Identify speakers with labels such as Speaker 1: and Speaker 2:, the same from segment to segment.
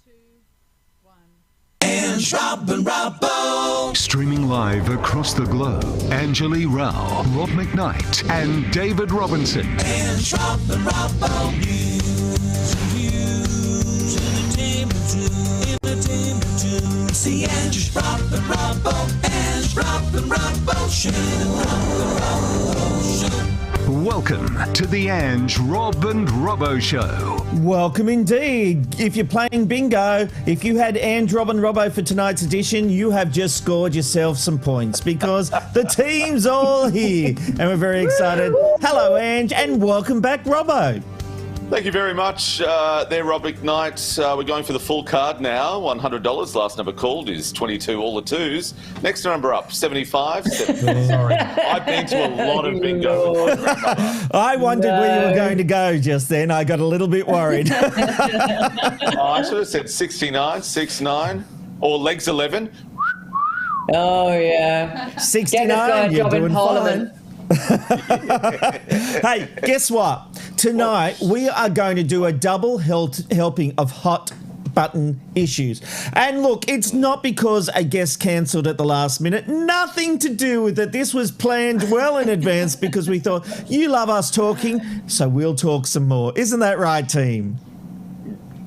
Speaker 1: And Rob and Robbo.
Speaker 2: Streaming live across the globe, Angeli Rao, Rob McKnight, and David Robinson.
Speaker 1: And Rob and Robbo. News, entertainment, it's the Ange, Rob and Robbo. Ange, Rob and Robbo Show.
Speaker 2: Welcome to the Ange, Rob and Robbo Show.
Speaker 3: Welcome indeed. If you're playing bingo, if you had Ange, Rob and Robbo for tonight's edition, you have just scored yourself some points because the team's all here and we're very excited. Hello, Ange, and welcome back, Robbo.
Speaker 4: Thank you very much there, Rob McKnight. We're going for the full card now, $100. Last number called is 22, all the twos. Next number up, 75. Sorry, I've been to a lot of bingo.
Speaker 3: I wondered where you were going to go just then. I got a little bit worried.
Speaker 4: I should have said 69, 69, or legs 11.
Speaker 5: Oh, yeah.
Speaker 3: 69, you're doing fine. Hey, guess what? Tonight we are going to do a double helping of hot button issues. And look, it's not because a guest cancelled at the last minute. Nothing to do with it. This was planned well in advance because we thought you love us talking, so we'll talk some more. Isn't that right, team?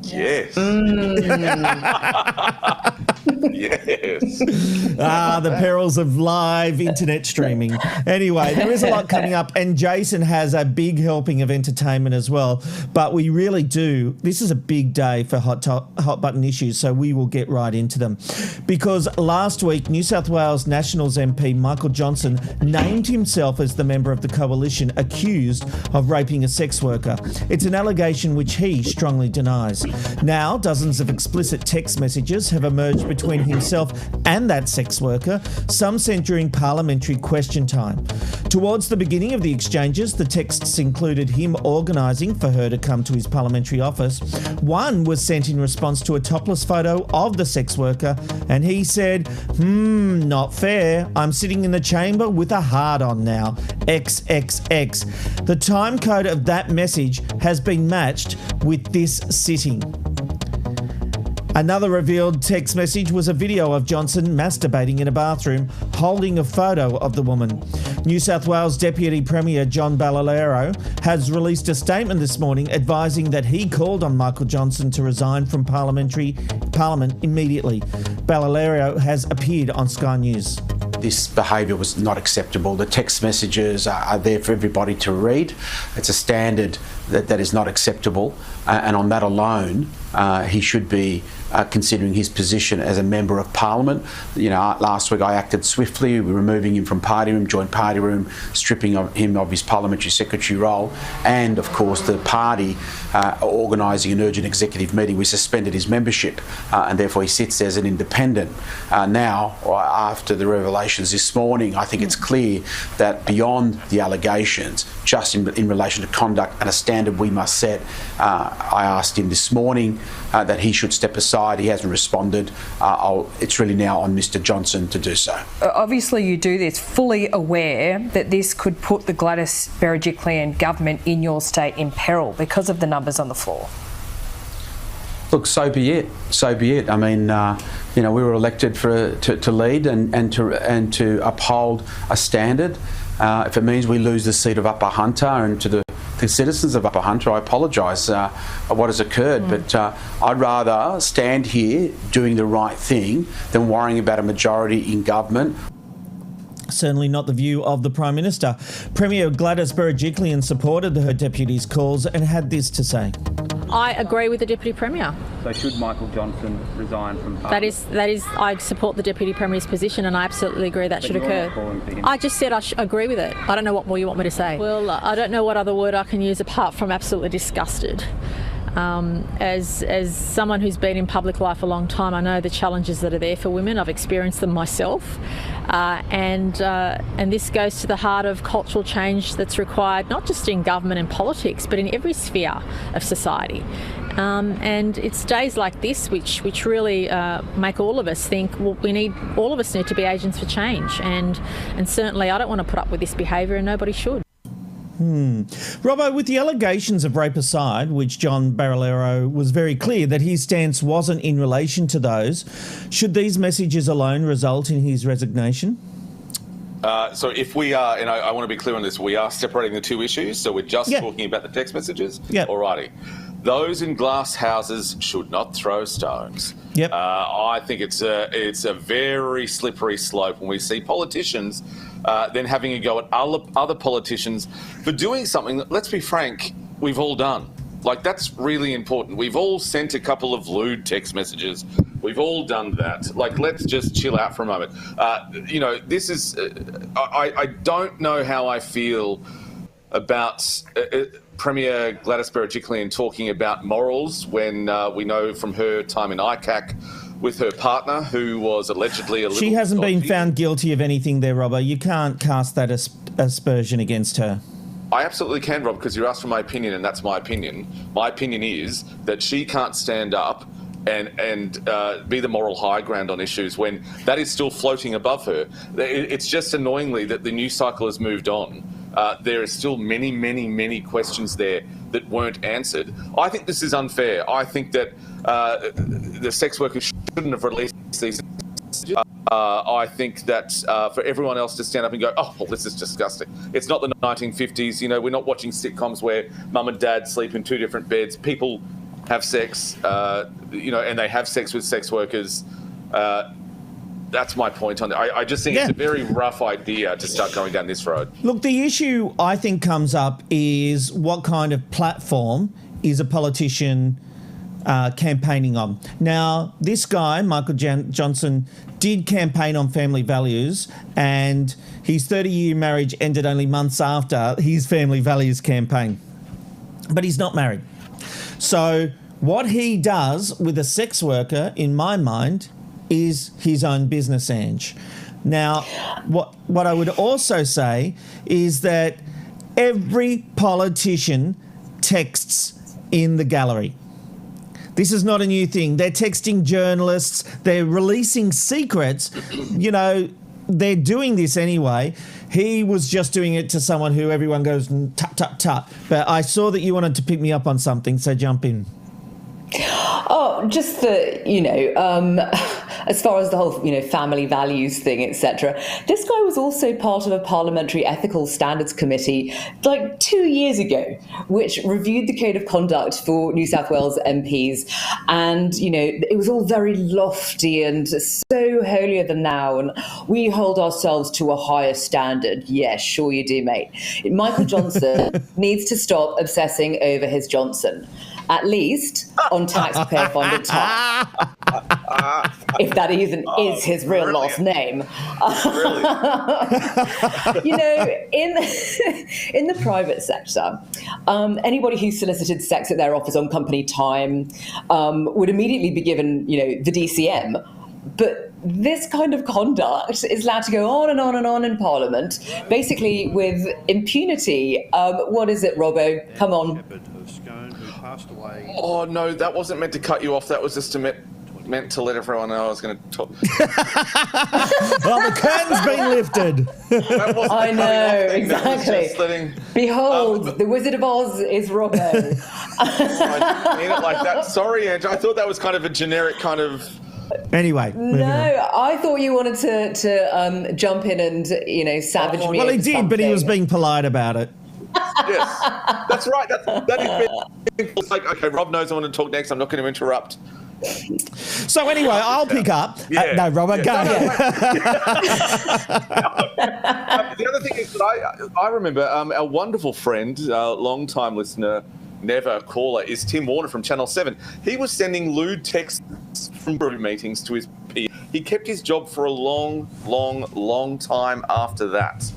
Speaker 4: Yes. Yes.
Speaker 3: The perils of live internet streaming. Anyway, there is a lot coming up, and Jason has a big helping of entertainment as well. But we really do. This is a big day for hot button issues, so we will get right into them. Because last week, New South Wales Nationals MP Michael Johnson named himself as the member of the coalition accused of raping a sex worker. It's an allegation which he strongly denies. Now, dozens of explicit text messages have emerged between himself and that sex worker, some sent during parliamentary question time. Towards the beginning of the exchanges, the texts included him organising for her to come to his parliamentary office. One was sent in response to a topless photo of the sex worker, and he said, not fair. I'm sitting in the chamber with a hard on now. XXX. The time code of that message has been matched with this sitting. Another revealed text message was a video of Johnson masturbating in a bathroom, holding a photo of the woman. New South Wales Deputy Premier John Barilaro has released a statement this morning advising that he called on Michael Johnson to resign from Parliament immediately. Barilaro has appeared on Sky News.
Speaker 6: This behaviour was not acceptable. The text messages are there for everybody to read. It's a standard that is not acceptable, and on that alone, he should be considering his position as a member of Parliament. You know, last week I acted swiftly, removing him from party room, joint party room, stripping him of his parliamentary secretary role, and of course the party organising an urgent executive meeting. We suspended his membership, and therefore he sits as an independent. Now, after the revelations this morning, I think it's clear that beyond the allegations, just in relation to conduct and a standard we must set, I asked him this morning that he should step aside. He hasn't responded. It's really now on Mr Johnson to do so.
Speaker 5: Obviously you do this fully aware that this could put the Gladys Berejiklian government in your state in peril because of the numbers on the floor.
Speaker 6: Look, so be it. So be it. I mean, we were elected to lead and to uphold a standard. If it means we lose the seat of Upper Hunter, and to the citizens of Upper Hunter, I apologise what has occurred, but I'd rather stand here doing the right thing than worrying about a majority in government.
Speaker 3: Certainly not the view of the Prime Minister. Premier Gladys Berejiklian supported her deputy's calls and had this to say.
Speaker 7: I agree with the Deputy Premier.
Speaker 8: So should Michael Johnson resign from Parliament?
Speaker 7: That is, I support the Deputy Premier's position and I absolutely agree that should occur. I just said I agree with it. I don't know what more you want me to say. Well, I don't know what other word I can use apart from absolutely disgusted. As someone who's been in public life a long time, I know the challenges that are there for women. I've experienced them myself, and this goes to the heart of cultural change that's required not just in government and politics, but in every sphere of society. And it's days like this which really make all of us think, well, all of us need to be agents for change, and certainly I don't want to put up with this behaviour, and nobody should.
Speaker 3: Robbo, with the allegations of rape aside, which John Barilaro was very clear that his stance wasn't in relation to those, should these messages alone result in his resignation?
Speaker 4: So if we are, and I want to be clear on this, we are separating the two issues, so we're just talking about the text messages?
Speaker 3: Yep.
Speaker 4: Alrighty. Those in glass houses should not throw stones.
Speaker 3: Yep.
Speaker 4: I think it's a very slippery slope when we see politicians then having a go at other politicians for doing something that, let's be frank, we've all done. Like, that's really important. We've all sent a couple of lewd text messages. We've all done that. Like, let's just chill out for a moment. This is... I don't know how I feel about Premier Gladys Berejiklian talking about morals when we know from her time in ICAC with her partner, who was allegedly a little...
Speaker 3: She hasn't been
Speaker 4: dodgy.
Speaker 3: found guilty of anything there, Robbo. You can't cast that aspersion against her.
Speaker 4: I absolutely can, Rob, because you asked for my opinion, and that's my opinion. My opinion is that she can't stand up and be the moral high ground on issues when that is still floating above her. It's just annoyingly that the news cycle has moved on. There are still many, many, many questions there that weren't answered. I think this is unfair. I think that the sex workers shouldn't have released these messages. I think that for everyone else to stand up and go, oh, well, this is disgusting. It's not the 1950s. You know, we're not watching sitcoms where mum and dad sleep in two different beds. People have sex, and they have sex with sex workers. That's my point on it. I just think it's a very rough idea to start going down this road.
Speaker 3: Look, the issue I think comes up is what kind of platform is a politician campaigning on. Now, this guy, Michael Johnson, did campaign on family values, and his 30-year marriage ended only months after his family values campaign. But he's not married. So what he does with a sex worker, in my mind, is his own business, Ange. Now, what I would also say is that every politician texts in the gallery. This is not a new thing. They're texting journalists. They're releasing secrets. You know, they're doing this anyway. He was just doing it to someone who everyone goes, tut, tut, tut. But I saw that you wanted to pick me up on something, so jump in.
Speaker 9: Oh, just as far as the whole, family values thing, etc. This guy was also part of a parliamentary ethical standards committee like 2 years ago, which reviewed the code of conduct for New South Wales MPs. And, it was all very lofty and so holier than thou. And we hold ourselves to a higher standard. Yeah, sure you do, mate. Michael Johnson needs to stop obsessing over his Johnson. At least on taxpayer-funded time, if that even is his real last name. In the private sector, anybody who solicited sex at their office on company time would immediately be given, the DCM. But this kind of conduct is allowed to go on and on and on in Parliament, basically with impunity. What is it, Robbo? Come on.
Speaker 4: Oh, no, that wasn't meant to cut you off. That was just meant to let everyone know I was going to talk.
Speaker 3: Well, the curtain's been lifted.
Speaker 9: I know, exactly. Behold, the Wizard of Oz is Robbo.
Speaker 4: I didn't mean it like that. Sorry, Ange. I thought that was kind of a generic kind of...
Speaker 3: Anyway.
Speaker 9: No, I thought you wanted to jump in and, savage me.
Speaker 3: Well, he did,
Speaker 9: something.
Speaker 3: but he was being polite about it.
Speaker 4: Yes, that's right. That is like, okay, Rob knows I want to talk next. I'm not going to interrupt.
Speaker 3: So anyway, I'll pick up. No, Robert, go.
Speaker 4: The other thing is that I remember our wonderful friend, long-time listener, never caller, is Tim Warner from Channel 7. He was sending lewd texts from meetings to his peer. He kept his job for a long, long, long time after that.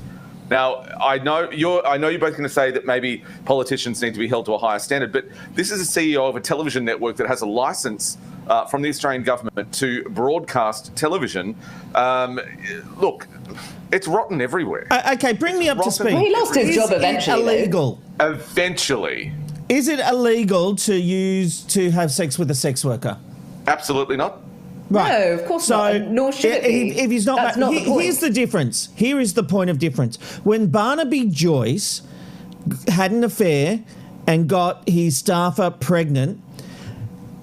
Speaker 4: Now, I know you're both going to say that maybe politicians need to be held to a higher standard, but this is a CEO of a television network that has a licence from the Australian government to broadcast television. Look, it's rotten everywhere.
Speaker 3: Okay, bring me up to speed.
Speaker 9: Well, he lost his job eventually.
Speaker 3: Is it illegal?
Speaker 4: Eventually.
Speaker 3: Is it illegal to have sex with a sex worker?
Speaker 4: Absolutely not.
Speaker 3: Right.
Speaker 9: No, of course not. Nor should it be.
Speaker 3: If he's not,
Speaker 9: That's not the point.
Speaker 3: Here's the difference. Here is the point of difference. When Barnaby Joyce had an affair and got his staffer pregnant,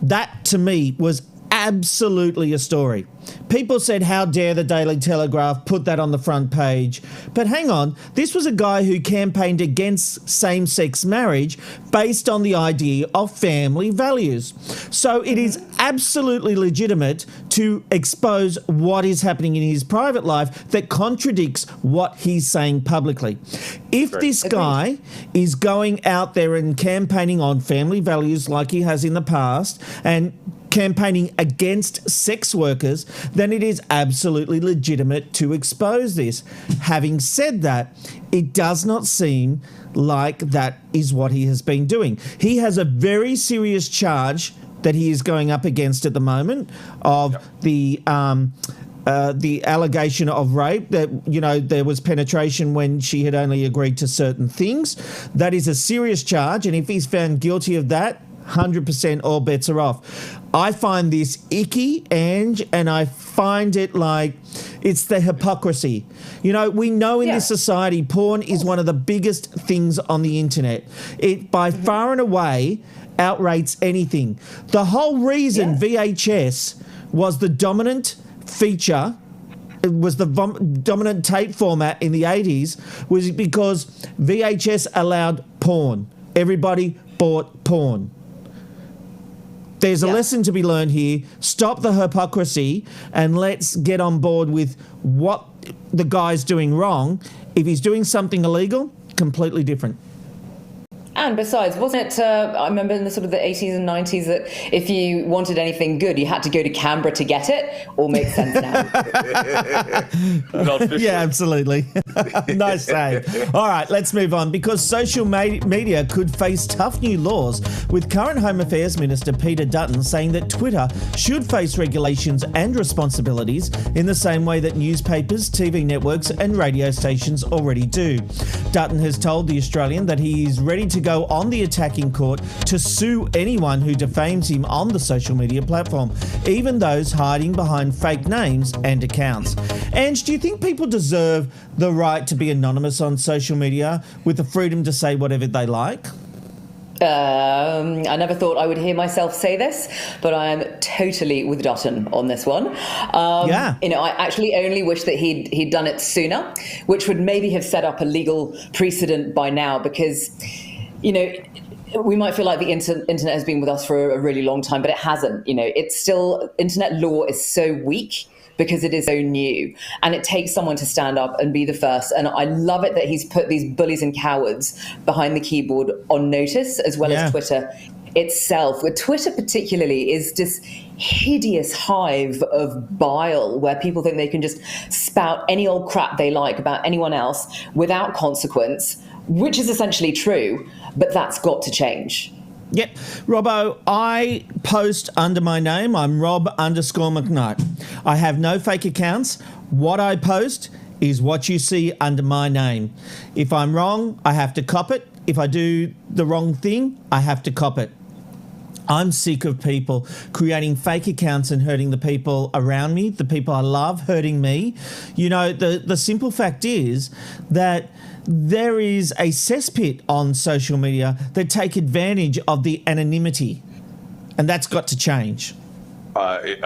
Speaker 3: that to me was absolutely a story. People said, how dare the Daily Telegraph put that on the front page? But hang on, this was a guy who campaigned against same-sex marriage based on the idea of family values. So it is absolutely legitimate to expose what is happening in his private life that contradicts what he's saying publicly. If this guy is going out there and campaigning on family values like he has in the past and campaigning against sex workers, then it is absolutely legitimate to expose this. Having said that, it does not seem like that is what he has been doing. He has a very serious charge that he is going up against at the moment of the allegation of rape, that, you know, there was penetration when she had only agreed to certain things. That is a serious charge, and if he's found guilty of that, 100% all bets are off. I find this icky, Ange, and I find it like it's the hypocrisy. You know, we know in this society porn is one of the biggest things on the internet. It by far and away outrates anything. The whole reason VHS was the dominant feature, it was the dominant tape format in the 80s, was because VHS allowed porn. Everybody bought porn. There's a lesson to be learned here. Stop the hypocrisy and let's get on board with what the guy's doing wrong. If he's doing something illegal, completely different.
Speaker 9: And besides, wasn't it, I remember in the sort of the 80s and 90s that if you wanted anything good, you had to go to Canberra to get it? All makes sense now.
Speaker 3: Yeah, absolutely. Nice save. All right, let's move on, because social media could face tough new laws, with current Home Affairs Minister Peter Dutton saying that Twitter should face regulations and responsibilities in the same way that newspapers, TV networks and radio stations already do. Dutton has told The Australian that he is ready to go on the attacking court to sue anyone who defames him on the social media platform, even those hiding behind fake names and accounts. Ange, do you think people deserve the right to be anonymous on social media with the freedom to say whatever they like?
Speaker 9: I never thought I would hear myself say this, but I am totally with Dutton on this one. You know, I actually only wish that he'd done it sooner, which would maybe have set up a legal precedent by now, because, you know, we might feel like the internet has been with us for a really long time, but it hasn't. You know, it's still, internet law is so weak because it is so new, and it takes someone to stand up and be the first. And I love it that he's put these bullies and cowards behind the keyboard on notice, as well as Twitter itself. With Twitter particularly is this hideous hive of bile where people think they can just spout any old crap they like about anyone else without consequence, which is essentially true, but that's got to change.
Speaker 3: Yep. Robbo, I post under my name. I'm Rob_McKnight. I have no fake accounts. What I post is what you see under my name. If I'm wrong, I have to cop it. If I do the wrong thing, I have to cop it. I'm sick of people creating fake accounts and hurting the people around me, the people I love hurting me. You know, the simple fact is that there is a cesspit on social media that take advantage of the anonymity, and that's got to change.
Speaker 4: I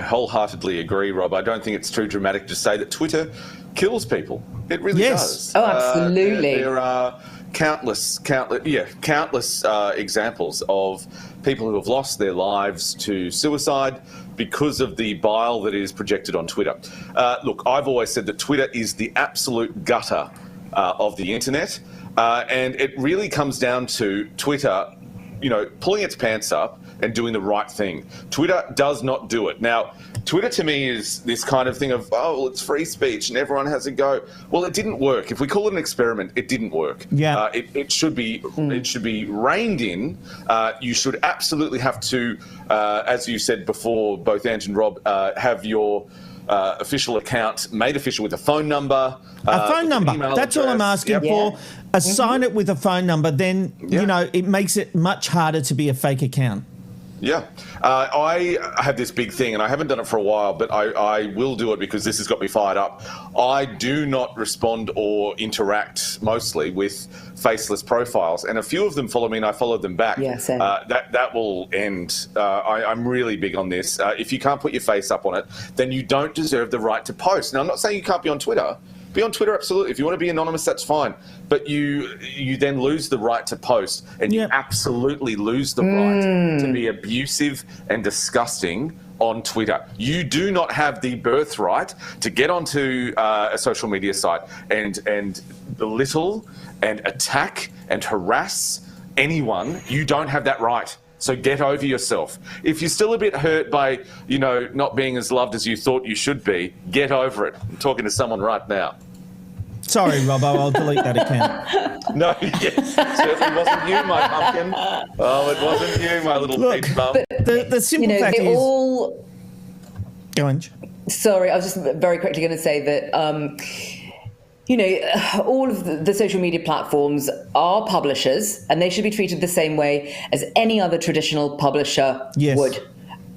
Speaker 4: wholeheartedly agree, Rob. I don't think it's too dramatic to say that Twitter kills people. It really does.
Speaker 9: Oh, absolutely.
Speaker 4: There are countless examples of people who have lost their lives to suicide because of the bile that is projected on Twitter. Look, I've always said that Twitter is the absolute gutter of the internet, and it really comes down to Twitter, you know, pulling its pants up and doing the right thing. Twitter does not do it. Now, Twitter to me is this kind of thing of, oh, well, it's free speech and everyone has a go. Well, it didn't work. If we call it an experiment, it didn't work. Yeah. It should be reined in. You should absolutely have to, as you said before, both Ange and Rob, have your official account made official with a phone number.
Speaker 3: A phone number. That's all I'm asking for. Assign it with a phone number. Then, you know, it makes it much harder to be a fake account.
Speaker 4: Yeah. I have this big thing, and I haven't done it for a while, but I will do it because this has got me fired up. I do not respond or interact mostly with faceless profiles, and a few of them follow me and I follow them back.
Speaker 9: Yeah, same.
Speaker 4: That will end. I'm really big on this. If you can't put your face up on it, then you don't deserve the right to post. Now, I'm not saying you can't be on Twitter. Be on Twitter, absolutely. If you want to be anonymous, that's fine. But you then lose the right to post, and you absolutely lose the right to be abusive and disgusting on Twitter. You do not have the birthright to get onto a social media site and belittle and attack and harass anyone. You don't have that right. So get over yourself. If you're still a bit hurt by, not being as loved as you thought you should be, get over it. I'm talking to someone right now.
Speaker 3: Sorry, Robbo, I'll delete that account.
Speaker 4: No, yes, it certainly wasn't you, my pumpkin. Oh, it wasn't you, my little peach bum.
Speaker 3: The simple fact is...
Speaker 9: all...
Speaker 3: Go on.
Speaker 9: Sorry, I was just very quickly going to say that... all of the social media platforms are publishers, and they should be treated the same way as any other traditional publisher would.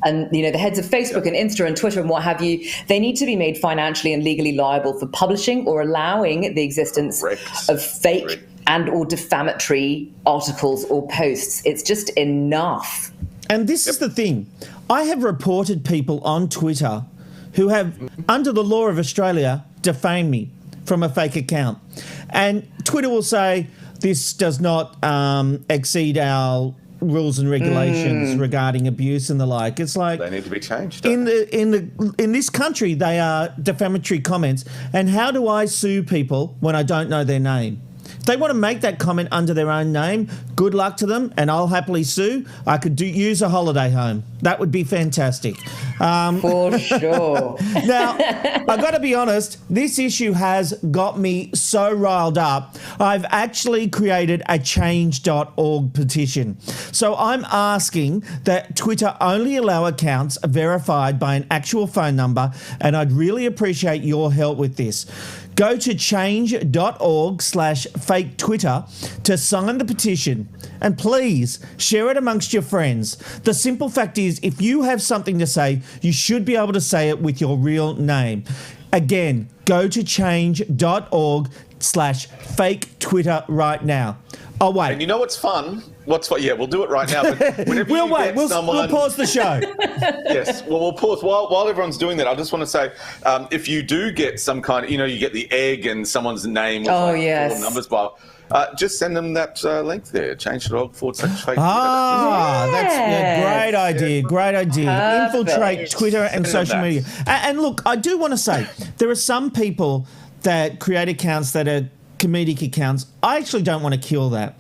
Speaker 9: And, the heads of Facebook and Insta and Twitter and what have you, they need to be made financially and legally liable for publishing or allowing the existence of fake and or defamatory articles or posts. It's just enough.
Speaker 3: And this is the thing. I have reported people on Twitter who have, under the law of Australia, defamed me from a fake account. And Twitter will say, this does not exceed our rules and regulations regarding abuse and the like. It's like
Speaker 4: they need to be changed.
Speaker 3: In this country, they are defamatory comments. And how do I sue people when I don't know their name? If they want to make that comment under their own name, good luck to them, and I'll happily sue. I could use a holiday home. That would be fantastic.
Speaker 9: For sure.
Speaker 3: Now, I've got to be honest, this issue has got me so riled up. I've actually created a change.org petition. So I'm asking that Twitter only allow accounts verified by an actual phone number, and I'd really appreciate your help with this. Go to change.org/fake Twitter to sign the petition, and please share it amongst your friends. The simple fact is, if you have something to say, you should be able to say it with your real name. Again, go to change.org/fake Twitter right now. Oh, wait.
Speaker 4: And you know what's fun? Yeah, we'll do it right now. But whenever
Speaker 3: we'll pause the show.
Speaker 4: Yes, well, we'll pause. While everyone's doing that, I just want to say, if you do get some kind of, you get the egg and someone's name with four numbers by, just send them that link there, change.org/fake.
Speaker 3: That's a great idea. Great idea. Perfect. Infiltrate Twitter and social media. And look, I do want to say, there are some people that create accounts that are comedic accounts. I actually don't want to kill that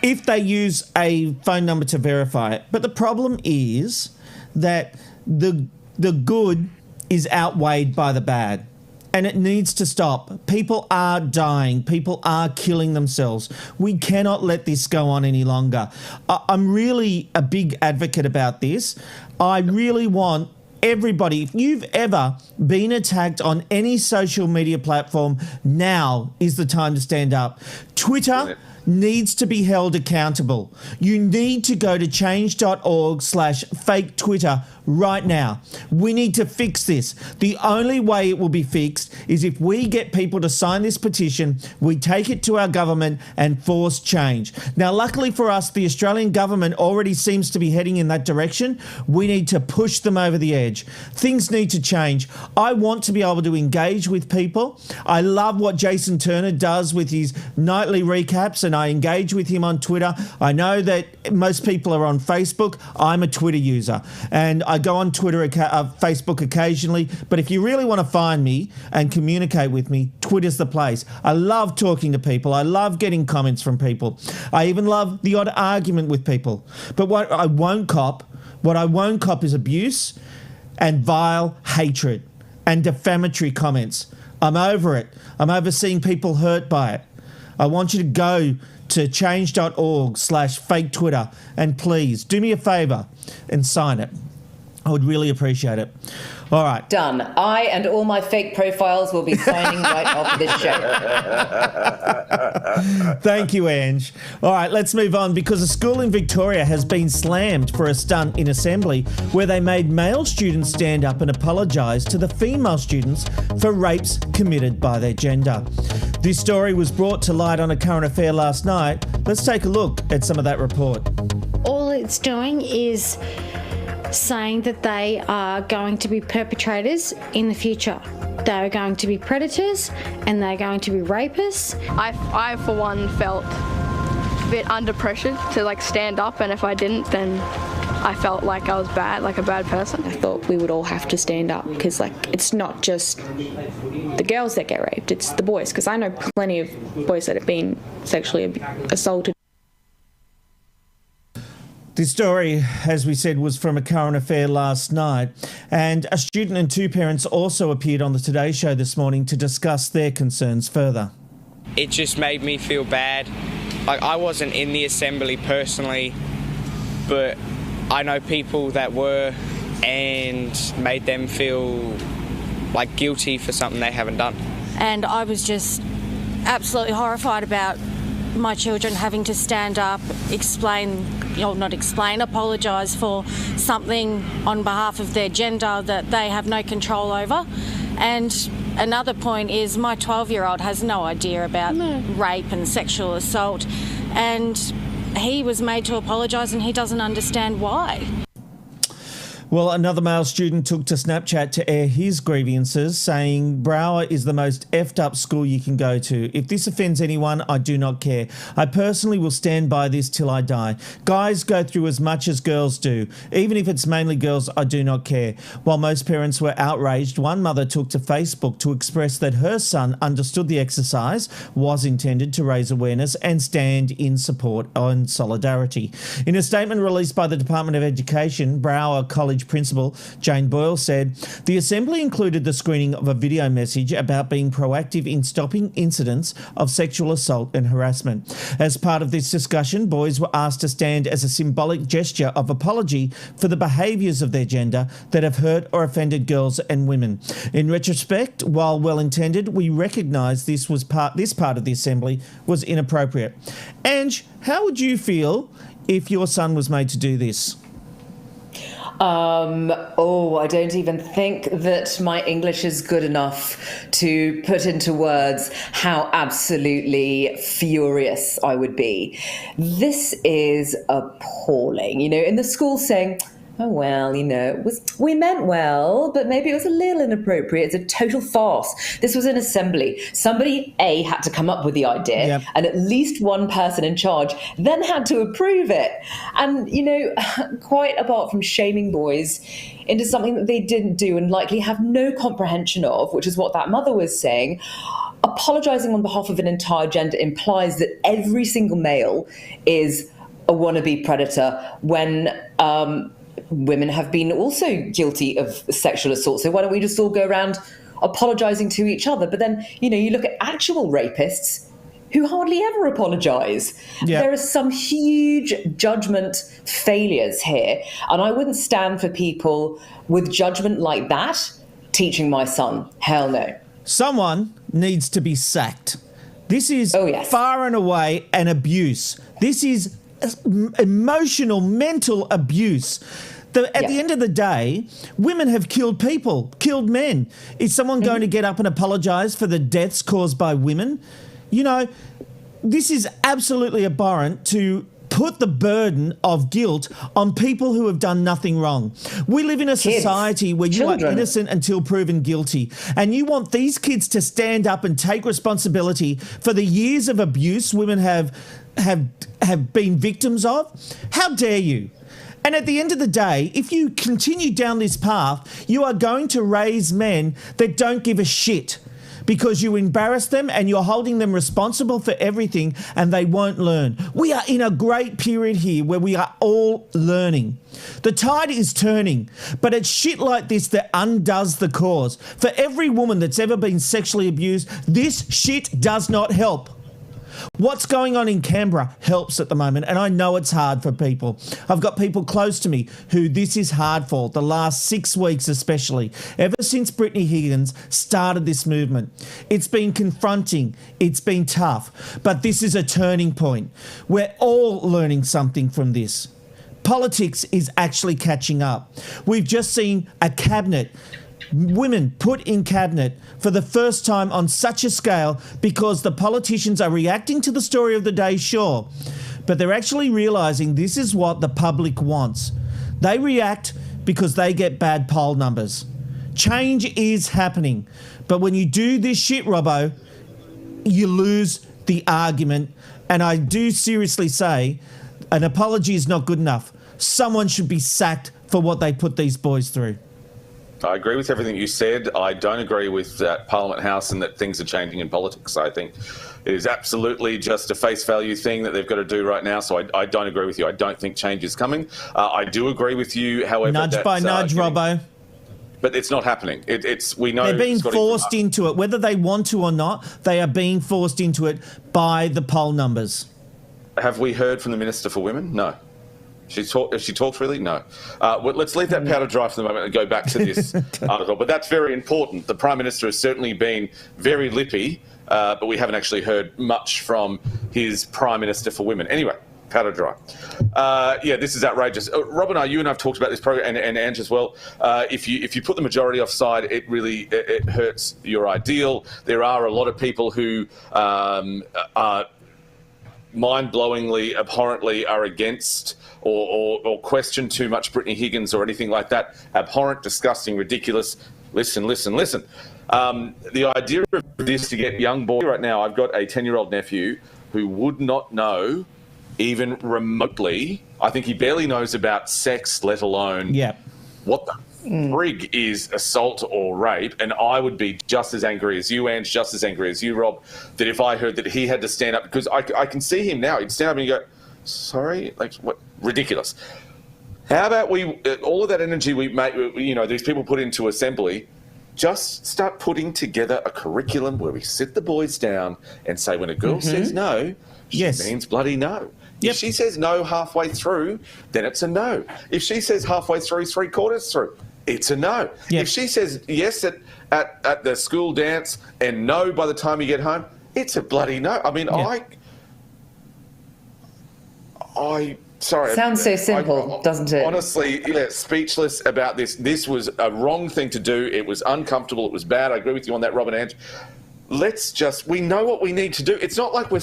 Speaker 3: if they use a phone number to verify it. But the problem is that the good is outweighed by the bad, and it needs to stop. People are dying. People are killing themselves. We cannot let this go on any longer. I'm really a big advocate about this. I really want everybody, if you've ever been attacked on any social media platform, now is the time to stand up. Twitter needs to be held accountable. You need to go to change.org/fake Twitter right now. We need to fix this. The only way it will be fixed is if we get people to sign this petition, we take it to our government and force change. Now, luckily for us, the Australian government already seems to be heading in that direction. We need to push them over the edge. Things need to change. I want to be able to engage with people. I love what Jason Turner does with his nightly recaps, and I engage with him on Twitter. I know that most people are on Facebook. I'm a Twitter user, and I go on Facebook occasionally, but if you really want to find me and communicate with me, Twitter's the place. I love talking to people. I love getting comments from people. I even love the odd argument with people. But what I won't cop is abuse and vile hatred and defamatory comments. I'm over it. I'm over seeing people hurt by it. I want you to go to change.org/fake Twitter and please do me a favour and sign it. I would really appreciate it. All right.
Speaker 9: Done. I and all my fake profiles will be signing right after this show.
Speaker 3: Thank you, Ange. All right, let's move on because a school in Victoria has been slammed for a stunt in assembly where they made male students stand up and apologise to the female students for rapes committed by their gender. This story was brought to light on A Current Affair last night. Let's take a look at some of that report.
Speaker 10: All it's doing is saying that they are going to be perpetrators in the future. They are going to be predators and they're going to be rapists.
Speaker 11: I for one, felt a bit under pressure to stand up, and if I didn't, then I felt like I was bad, like a bad person.
Speaker 12: I thought we would all have to stand up because it's not just the girls that get raped, it's the boys, because I know plenty of boys that have been sexually assaulted.
Speaker 3: This story, as we said, was from A Current Affair last night, and a student and two parents also appeared on the Today Show this morning to discuss their concerns further.
Speaker 13: It just made me feel bad. I wasn't in the assembly personally, but I know people that were and made them feel guilty for something they haven't done.
Speaker 14: And I was just absolutely horrified about my children having to stand up, apologise for something on behalf of their gender that they have no control over. And another point is my 12-year-old has no idea about rape and sexual assault, and he was made to apologise and he doesn't understand why.
Speaker 3: Well, another male student took to Snapchat to air his grievances, saying Brower is the most effed up school you can go to. If this offends anyone, I do not care. I personally will stand by this till I die. Guys go through as much as girls do. Even if it's mainly girls, I do not care. While most parents were outraged, one mother took to Facebook to express that her son understood the exercise was intended to raise awareness and stand in support and solidarity. In a statement released by the Department of Education, Brower College Principal Jane Boyle said, the Assembly included the screening of a video message about being proactive in stopping incidents of sexual assault and harassment. As part of this discussion, boys were asked to stand as a symbolic gesture of apology for the behaviours of their gender that have hurt or offended girls and women. In retrospect, while well-intended, we recognise this part of the Assembly was inappropriate. Ange, how would you feel if your son was made to do this?
Speaker 9: I don't even think that my English is good enough to put into words how absolutely furious I would be. This is appalling. In the school saying, oh, well, we meant well, but maybe it was a little inappropriate. It's a total farce. This was an assembly. Somebody, A, had to come up with the idea, and at least one person in charge then had to approve it. And, quite apart from shaming boys into something that they didn't do and likely have no comprehension of, which is what that mother was saying, apologising on behalf of an entire gender implies that every single male is a wannabe predator when women have been also guilty of sexual assault. So why don't we just all go around apologising to each other? But then, you look at actual rapists who hardly ever apologise. Yeah. There are some huge judgment failures here. And I wouldn't stand for people with judgment like that teaching my son. Hell no.
Speaker 3: Someone needs to be sacked. This is far and away an abuse. This is emotional, mental abuse. At the end of the day, women have killed people, killed men. Is someone going to get up and apologise for the deaths caused by women? This is absolutely abhorrent to put the burden of guilt on people who have done nothing wrong. We live in a society where you are innocent until proven guilty, and you want these kids to stand up and take responsibility for the years of abuse women have been victims of. How dare you? And at the end of the day, if you continue down this path, you are going to raise men that don't give a shit because you embarrass them and you're holding them responsible for everything and they won't learn. We are in a great period here where we are all learning. The tide is turning, but it's shit like this that undoes the cause. For every woman that's ever been sexually abused, this shit does not help. What's going on in Canberra helps at the moment, and I know it's hard for people. I've got people close to me who this is hard for, the last 6 weeks especially, ever since Brittany Higgins started this movement. It's been confronting, it's been tough, but this is a turning point. We're all learning something from this. Politics is actually catching up. We've just seen a cabinet, women put in cabinet for the first time on such a scale because the politicians are reacting to the story of the day, sure, but they're actually realising this is what the public wants. They react because they get bad poll numbers. Change is happening, but when you do this shit, Robbo, you lose the argument, and I do seriously say an apology is not good enough. Someone should be sacked for what they put these boys through.
Speaker 4: I agree with everything you said. I don't agree with that Parliament House and that things are changing in politics. I think it is absolutely just a face value thing that they've got to do right now. So I don't agree with you. I don't think change is coming. I do agree with you, however...
Speaker 3: Nudge by nudge, Robbo.
Speaker 4: But it's not happening. We know...
Speaker 3: They're being forced into it. Whether they want to or not, they are being forced into it by the poll numbers.
Speaker 4: Have we heard from the Minister for Women? No. Has she talked really? No. Well, let's leave that powder dry for the moment and go back to this article. But that's very important. The Prime Minister has certainly been very lippy, but we haven't actually heard much from his Prime Minister for Women. Anyway, powder dry. Yeah, this is outrageous. Rob and you and I have talked about this program, and Ange as well. If you put the majority offside, it really it hurts your ideal. There are a lot of people who are mind-blowingly, abhorrently are against or question too much Brittany Higgins or anything like that. Abhorrent, disgusting, ridiculous. Listen. The idea of this to get young boys right now, I've got a 10-year-old nephew who would not know even remotely. I think he barely knows about sex, let alone what the frig is assault or rape. And I would be just as angry as you, Ange, just as angry as you, Rob, that if I heard that he had to stand up, because I can see him now. He'd stand up and go, sorry, like what? Ridiculous. How about all of that energy we make, these people put into assembly, just start putting together a curriculum where we sit the boys down and say when a girl says no, she means bloody no. If she says no halfway through, then it's a no. If she says halfway through, 3/4 through, it's a no. If she says yes at the school dance and no by the time you get home, it's a bloody no. I mean, sorry.
Speaker 9: Sounds so simple, doesn't it?
Speaker 4: Honestly, speechless about this. This was a wrong thing to do. It was uncomfortable. It was bad. I agree with you on that, Robin Ange. We know what we need to do. It's not like we're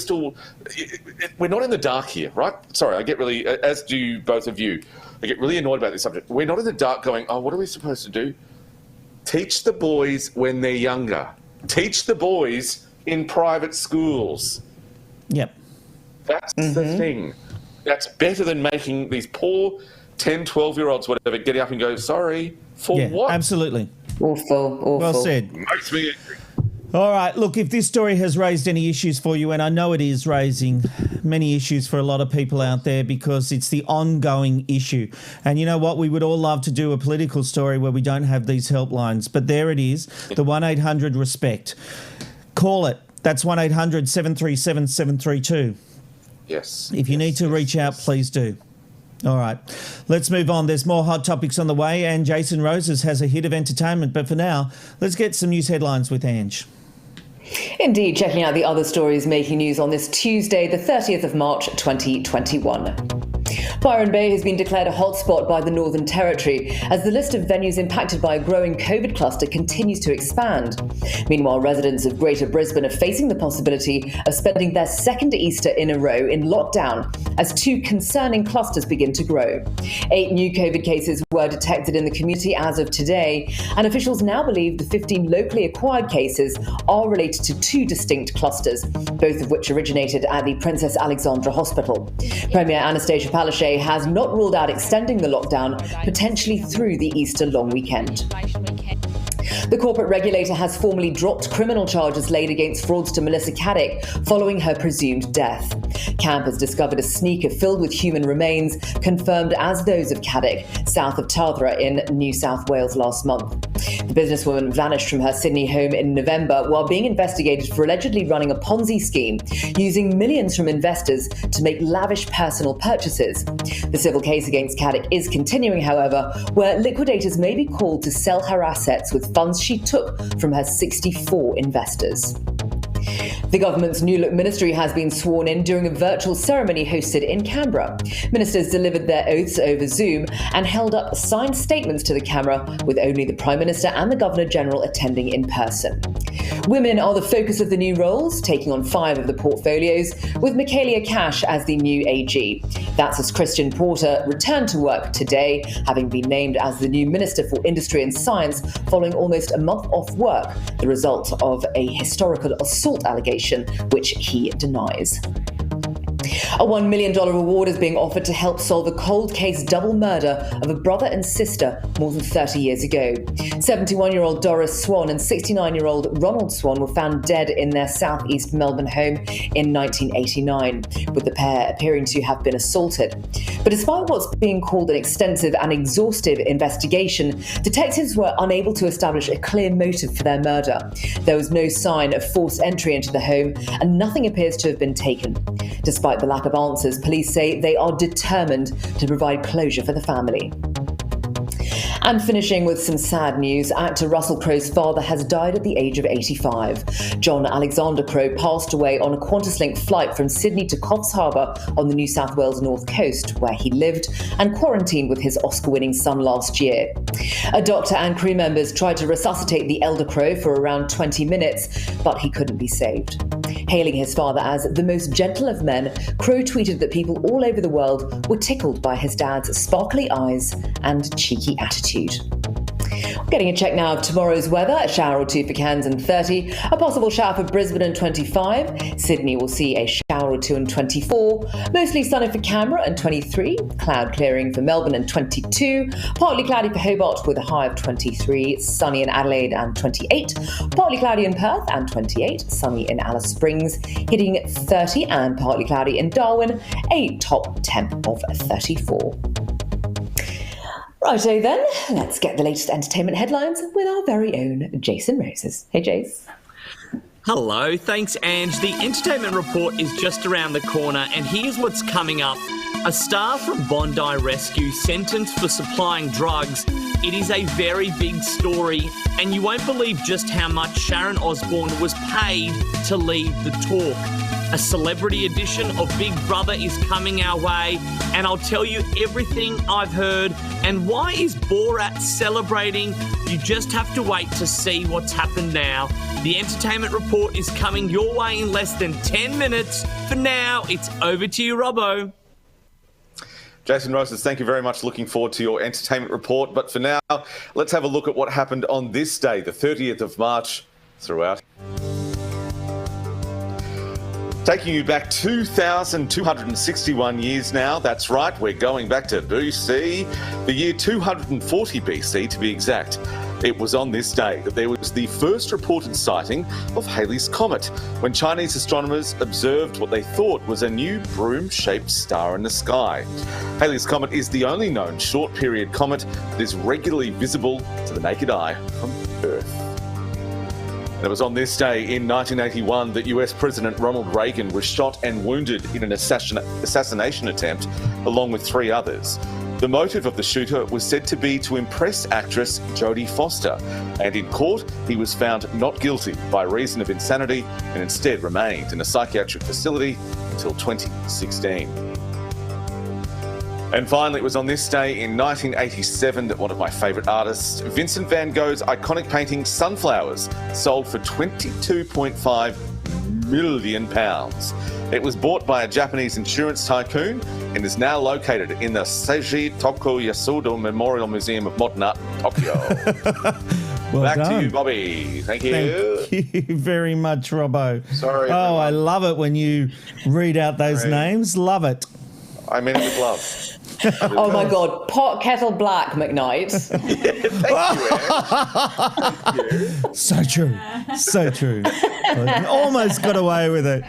Speaker 4: not in the dark here, right? Sorry, I get really, as do both of you, I get really annoyed about this subject. We're not in the dark going, oh, what are we supposed to do? Teach the boys when they're younger. Teach the boys in private schools.
Speaker 3: Yep.
Speaker 4: That's the thing. That's better than making these poor 10, 12-year-olds, whatever, getting up and go, sorry, for what?
Speaker 3: Absolutely.
Speaker 9: Awful.
Speaker 3: Well said.
Speaker 4: Makes me angry.
Speaker 3: All right, look, if this story has raised any issues for you, and I know it is raising many issues for a lot of people out there because it's the ongoing issue. And you know what? We would all love to do a political story where we don't have these helplines, but there it is, the 1-800-RESPECT. Call it. That's 1-800-737-732.
Speaker 4: Yes.
Speaker 3: If you need to reach out, please do. All right, let's move on. There's more hot topics on the way, and Jason Roses has a hit of entertainment. But for now, let's get some news headlines with Ange.
Speaker 9: Indeed, checking out the other stories making news on this Tuesday, the 30th of March, 2021. Byron Bay has been declared a hotspot by the Northern Territory as the list of venues impacted by a growing COVID cluster continues to expand. Meanwhile, residents of Greater Brisbane are facing the possibility of spending their second Easter in a row in lockdown as 2 concerning clusters begin to grow. 8 new COVID cases were detected in the community as of today, and officials now believe the 15 locally acquired cases are related to 2 distinct clusters, both of which originated at the Princess Alexandra Hospital. Premier Anastasia Palaszczuk has not ruled out extending the lockdown potentially through the Easter long weekend. The corporate regulator has formally dropped criminal charges laid against fraudster Melissa Caddick following her presumed death. Camp has discovered a sneaker filled with human remains, confirmed as those of Caddick, south of Tardra in New South Wales last month. The businesswoman vanished from her Sydney home in November while being investigated for allegedly running a Ponzi scheme, using millions from investors to make lavish personal purchases. The civil case against Caddick is continuing, however, where liquidators may be called to sell her assets with funds she took from her 64 investors. The government's New Look ministry has been sworn in during a virtual ceremony hosted in Canberra. Ministers delivered their oaths over Zoom and held up signed statements to the camera, with only the Prime Minister and the Governor-General attending in person. Women are the focus of the new roles, taking on 5 of the portfolios, with Michaelia Cash as the new AG. That's as Christian Porter returned to work today, having been named as the new Minister for Industry and Science following almost a month off work, the result of a historical assault allegation, which he denies. A $1 million reward is being offered to help solve a cold case double murder of a brother and sister more than 30 years ago. 71-year-old Doris Swan and 69-year-old Ronald Swan were found dead in their southeast Melbourne home in 1989, with the pair appearing to have been assaulted. But despite what's being called an extensive and exhaustive investigation, detectives were unable to establish a clear motive for their murder. There was no sign of forced entry into the home, and nothing appears to have been taken. Despite the lack of answers, police say they are determined to provide closure for the family. And finishing with some sad news, actor Russell Crowe's father has died at the age of 85. John Alexander Crowe passed away on a QantasLink flight from Sydney to Coffs Harbour on the New South Wales North Coast, where he lived and quarantined with his Oscar-winning son last year. A doctor and crew members tried to resuscitate the elder Crowe for around 20 minutes, but he couldn't be saved. Hailing his father as the most gentle of men, Crowe tweeted that people all over the world were tickled by his dad's sparkly eyes and cheeky attitude. Getting a check now of tomorrow's weather: a shower or two for Cairns and 30, a possible shower for Brisbane and 25, Sydney will see a shower or two and 24, mostly sunny for Canberra and 23, cloud clearing for Melbourne and 22, partly cloudy for Hobart with a high of 23, sunny in Adelaide and 28, partly cloudy in Perth and 28, sunny in Alice Springs, hitting 30, and partly cloudy in Darwin, a top temp of 34. Righto then, let's get the latest entertainment headlines with our very own Jason Moses. Hey, Jace.
Speaker 15: Hello, thanks, Ange. The entertainment report is just around the corner, and here's what's coming up. A star from Bondi Rescue sentenced for supplying drugs. It is a very big story, and you won't believe just how much Sharon Osbourne was paid to lead the talk. A celebrity edition of Big Brother is coming our way, and I'll tell you everything I've heard. And why is Borat celebrating? You just have to wait to see what's happened now. The entertainment report is coming your way in less than 10 minutes. For now, it's over to you, Robbo.
Speaker 4: Jason Roses, thank you very much. Looking forward to your entertainment report. But for now, let's have a look at what happened on this day, the 30th of March, throughout. Taking you back 2,261 years now. That's right, we're going back to BC, the year 240 BC to be exact. It was on this day that there was the first reported sighting of Halley's Comet, when Chinese astronomers observed what they thought was a new broom-shaped star in the sky. Halley's Comet is the only known short-period comet that is regularly visible to the naked eye from Earth. And it was on this day in 1981 that US President Ronald Reagan was shot and wounded in an assassination attempt, along with 3 others. The motive of the shooter was said to be to impress actress Jodie Foster, and in court he was found not guilty by reason of insanity and instead remained in a psychiatric facility until 2016. And finally, it was on this day in 1987 that one of my favourite artists, Vincent van Gogh's iconic painting Sunflowers, sold for £22.5 million. It was bought by a Japanese insurance tycoon and is now located in the Seiji Toku Memorial Museum of Modern Art in Tokyo.
Speaker 3: Well
Speaker 4: Back
Speaker 3: done.
Speaker 4: to you, Bobby. Thank you.
Speaker 3: Thank you very much, Robbo.
Speaker 4: Sorry.
Speaker 3: Oh,
Speaker 4: everyone.
Speaker 3: I love it when you read out those names. Love it.
Speaker 4: I mean it with love.
Speaker 9: Oh my God, pot kettle black, McKnight.
Speaker 4: Thank you.
Speaker 3: So true. So true. Almost got away with it.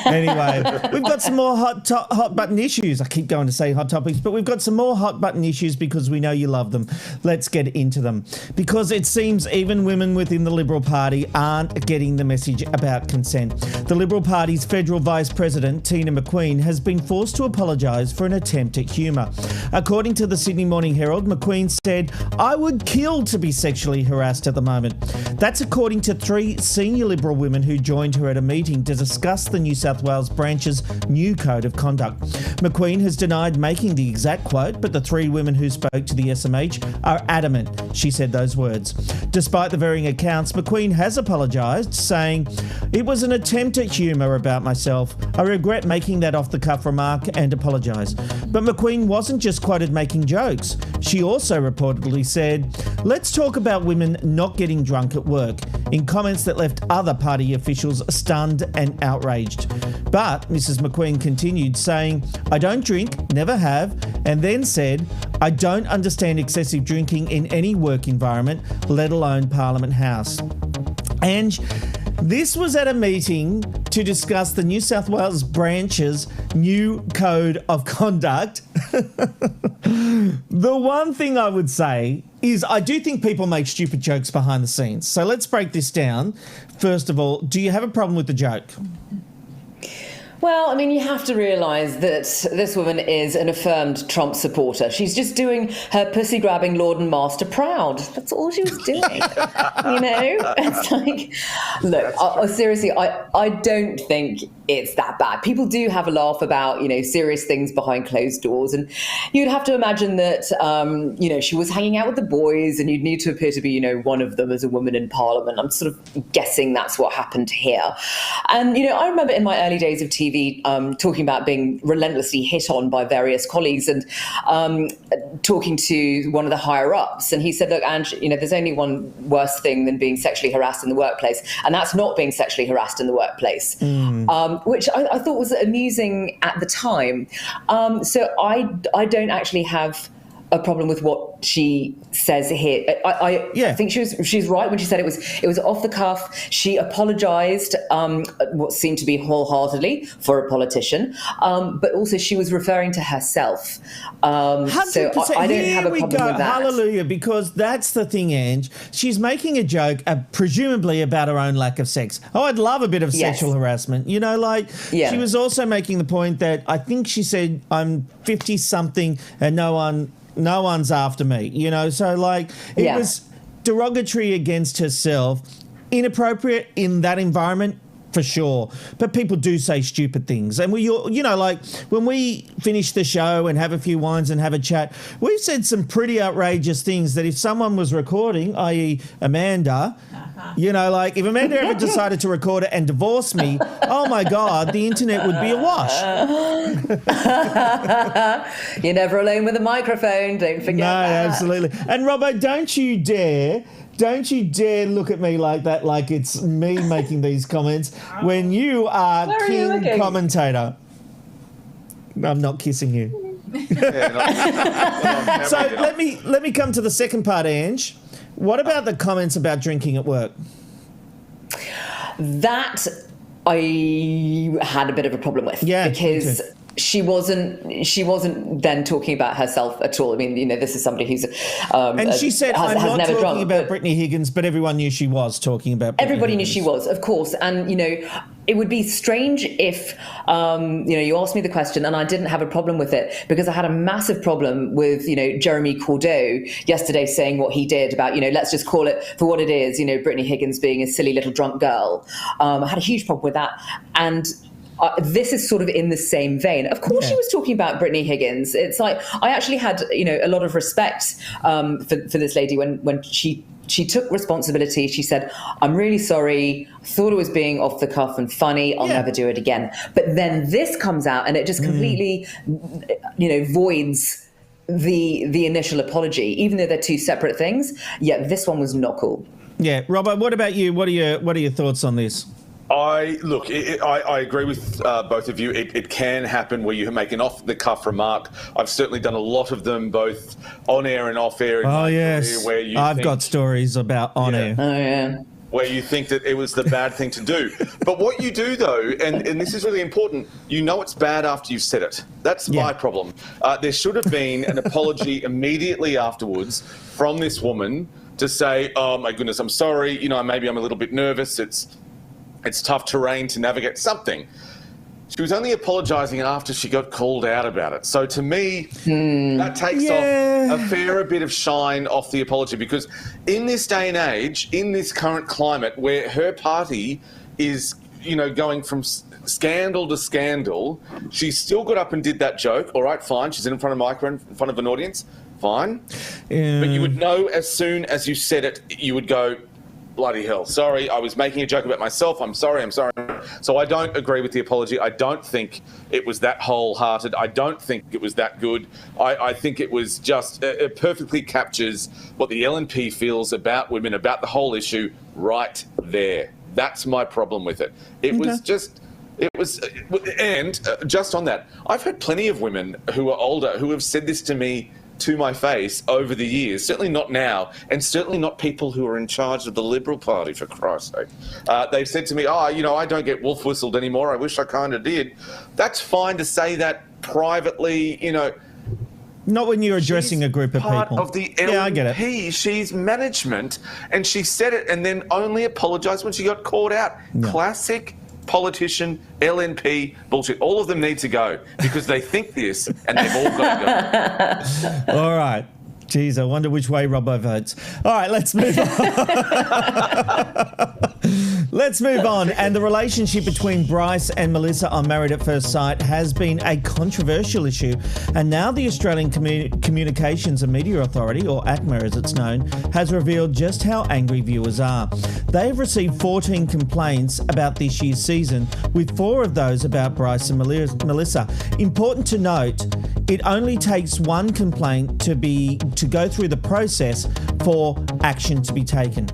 Speaker 3: Anyway, we've got some more hot button issues. I keep going to say hot topics, but we've got some more hot button issues because we know you love them. Let's get into them. Because it seems even women within the Liberal Party aren't getting the message about consent. The Liberal Party's Federal Vice President, Tina McQueen, has been forced to apologise for an attempt at humour. According to the Sydney Morning Herald, McQueen said, "I would kill to be sexually harassed at the moment." That's according to 3 senior Liberal women who joined her at a meeting to discuss the New South Wales branch's new code of conduct. McQueen has denied making the exact quote, but the 3 women who spoke to the SMH are adamant she said those words. Despite the varying accounts, McQueen has apologised, saying, "It was an attempt at humour about myself. I regret making that off-the-cuff remark and apologise." But McQueen wasn't just quoted making jokes. She also reportedly said, "Let's talk about women not getting drunk at work," in comments that left other party officials stunned and outraged. But Mrs. McQueen continued, saying, "I don't drink, never have," and then said, "I don't understand excessive drinking in any work environment, let alone Parliament House." And this was at a meeting to discuss the New South Wales branch's new code of conduct. The one thing I would say is I do think people make stupid jokes behind the scenes. So let's break this down. First of all, do you have a problem with the joke?
Speaker 9: Well, I mean, you have to realise that this woman is an affirmed Trump supporter. She's just doing her pussy-grabbing Lord and Master proud. That's all she was doing. You know? It's like, look, seriously, I don't think it's that bad. People do have a laugh about, you know, serious things behind closed doors. And you'd have to imagine that, you know, she was hanging out with the boys and you'd need to appear to be, you know, one of them as a woman in Parliament. I'm sort of guessing that's what happened here. And, you know, I remember in my early days of TV, talking about being relentlessly hit on by various colleagues and talking to one of the higher ups. And he said, "Look, Ange, you know, there's only one worse thing than being sexually harassed in the workplace, and that's not being sexually harassed in the workplace." Which I thought was amusing at the time. So I don't actually have a problem with what she says here. I think she's right when she said it was off the cuff. She apologised, what seemed to be wholeheartedly for a politician, but also she was referring to herself. So I don't have a problem with that.
Speaker 3: Hallelujah, because that's the thing, Ange. She's making a joke, presumably about her own lack of sex. Oh, I'd love a bit of sexual harassment. You know, like she was also making the point that I think she said, "I'm 50-something and no one's after me," you know, so like it was derogatory against herself, inappropriate in that environment for sure, but people do say stupid things. And you know, like when we finish the show and have a few wines and have a chat, we've said some pretty outrageous things that if someone was recording, i.e. Amanda, you know, like if Amanda ever decided to record it and divorce me, oh my God, the internet would be awash.
Speaker 9: You're never alone with a microphone, don't forget that.
Speaker 3: No, absolutely. And Robbo, don't you dare look at me like that, like it's me making these comments when you are king commentator. I'm not kissing you. So let me come to the second part, Ange. What about the comments about drinking at work?
Speaker 9: That I had a bit of a problem with. Because she wasn't then talking about herself at all. I mean, you know, this is somebody who's
Speaker 3: and she said, "I'm not
Speaker 9: never
Speaker 3: talking
Speaker 9: drunk,
Speaker 3: about Brittany Higgins," but everyone knew she was talking about Brittany
Speaker 9: everybody
Speaker 3: Higgins.
Speaker 9: knew she was, of course. And you know, it would be strange if you know, you asked me the question and I didn't have a problem with it, because I had a massive problem with, you know, Jeremy Corbyn yesterday saying what he did about, you know, let's just call it for what it is, you know, Brittany Higgins being a silly little drunk girl. I had a huge problem with that. And this is sort of in the same vein. Of course, she was talking about Brittany Higgins. It's like, I actually had, you know, a lot of respect for this lady when she took responsibility. She said, "I'm really sorry. I thought it was being off the cuff and funny. I'll never do it again." But then this comes out and it just completely, you know, voids the initial apology, even though they're two separate things. Yeah, this one was not cool.
Speaker 3: Yeah, Robert, what about you? What are your thoughts on this?
Speaker 4: I agree with both of you. It can happen where you make an off-the-cuff remark. I've certainly done a lot of them, both on air and off air.
Speaker 3: Oh yes,
Speaker 4: where you
Speaker 3: I've got stories about on air.
Speaker 9: Oh yeah.
Speaker 4: Where you think that it was the bad thing to do. But what you do, though, and this is really important, you know it's bad after you've said it. That's my problem. There should have been an apology immediately afterwards from this woman to say, oh, my goodness, I'm sorry. You know, maybe I'm a little bit nervous. It's tough terrain to navigate something. She was only apologising after she got called out about it. So to me, that takes off a fair bit of shine off the apology, because in this day and age, in this current climate where her party is, you know, going from scandal to scandal, she still got up and did that joke. All right, fine. She's in front of a microphone, in front of an audience. Fine. But you would know as soon as you said it, you would go, bloody hell, sorry, I was making a joke about myself. I'm sorry. So I don't agree with the apology. I don't think it was that wholehearted. I don't think it was that good. I think it was just, it perfectly captures what the LNP feels about women, about the whole issue right there. That's my problem with it. It was just... and just on that, I've heard plenty of women who are older who have said this to me to my face over the years, certainly not now, and certainly not people who are in charge of the Liberal Party, for Christ's sake. They've said to me, oh, you know, I don't get wolf whistled anymore. I wish I kind of did. That's fine to say that privately, you know.
Speaker 3: Not when you're addressing a group of
Speaker 4: Part
Speaker 3: people.
Speaker 4: of the LNP.
Speaker 3: Yeah, I get it.
Speaker 4: She's management, and she said it and then only apologised when she got caught out.
Speaker 3: Yeah.
Speaker 4: Classic politician, LNP bullshit. All of them need to go because they think this and they've all got to go.
Speaker 3: All right. Geez, I wonder which way Robbo votes. All right, let's move on. Let's move on. And the relationship between Bryce and Melissa on Married at First Sight has been a controversial issue. And now the Australian Communications and Media Authority, or ACMA as it's known, has revealed just how angry viewers are. They've received 14 complaints about this year's season, with 4 of those about Bryce and Melissa. Important to note, it only takes one complaint to go through the process for action to be taken.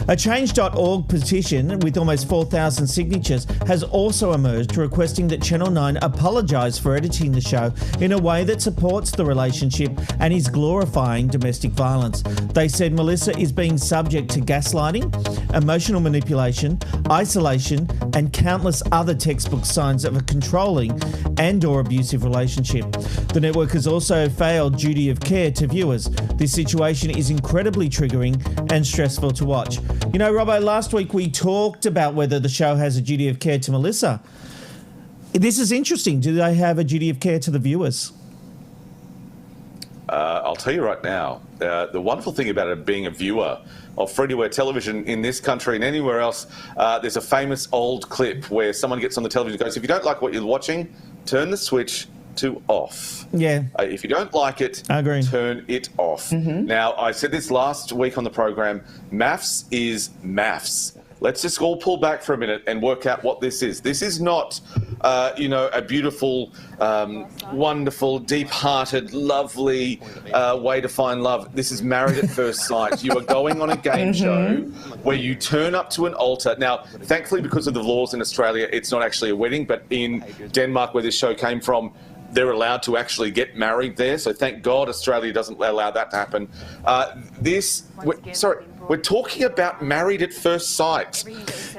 Speaker 3: A Change.org petition with almost 4,000 signatures has also emerged requesting that Channel 9 apologise for editing the show in a way that supports the relationship and is glorifying domestic violence. They said Melissa is being subject to gaslighting, emotional manipulation, isolation, and countless other textbook signs of a controlling and or abusive relationship. The network has also failed duty of care to viewers. This situation is incredibly triggering and stressful to watch. You know, Robbo, last week we talked about whether the show has a duty of care to Melissa. This is interesting. Do they have a duty of care to the viewers?
Speaker 4: I'll tell you right now, the wonderful thing about it being a viewer of free-to-air television in this country and anywhere else, there's a famous old clip where someone gets on the television and goes, if you don't like what you're watching, turn the switch to off.
Speaker 3: Yeah.
Speaker 4: If you don't like it,
Speaker 3: I agree.
Speaker 4: Turn it off. Now, I said this last week on the program, maths is maths. Let's just all pull back for a minute and work out what this is. This is not, a beautiful, wonderful, deep-hearted, lovely way to find love. This is Married at First Sight. You are going on a game show where you turn up to an altar. Now, thankfully, because of the laws in Australia, it's not actually a wedding, but in Denmark, where this show came from, they're allowed to actually get married there. So thank God Australia doesn't allow that to happen. We're talking about Married at First Sight.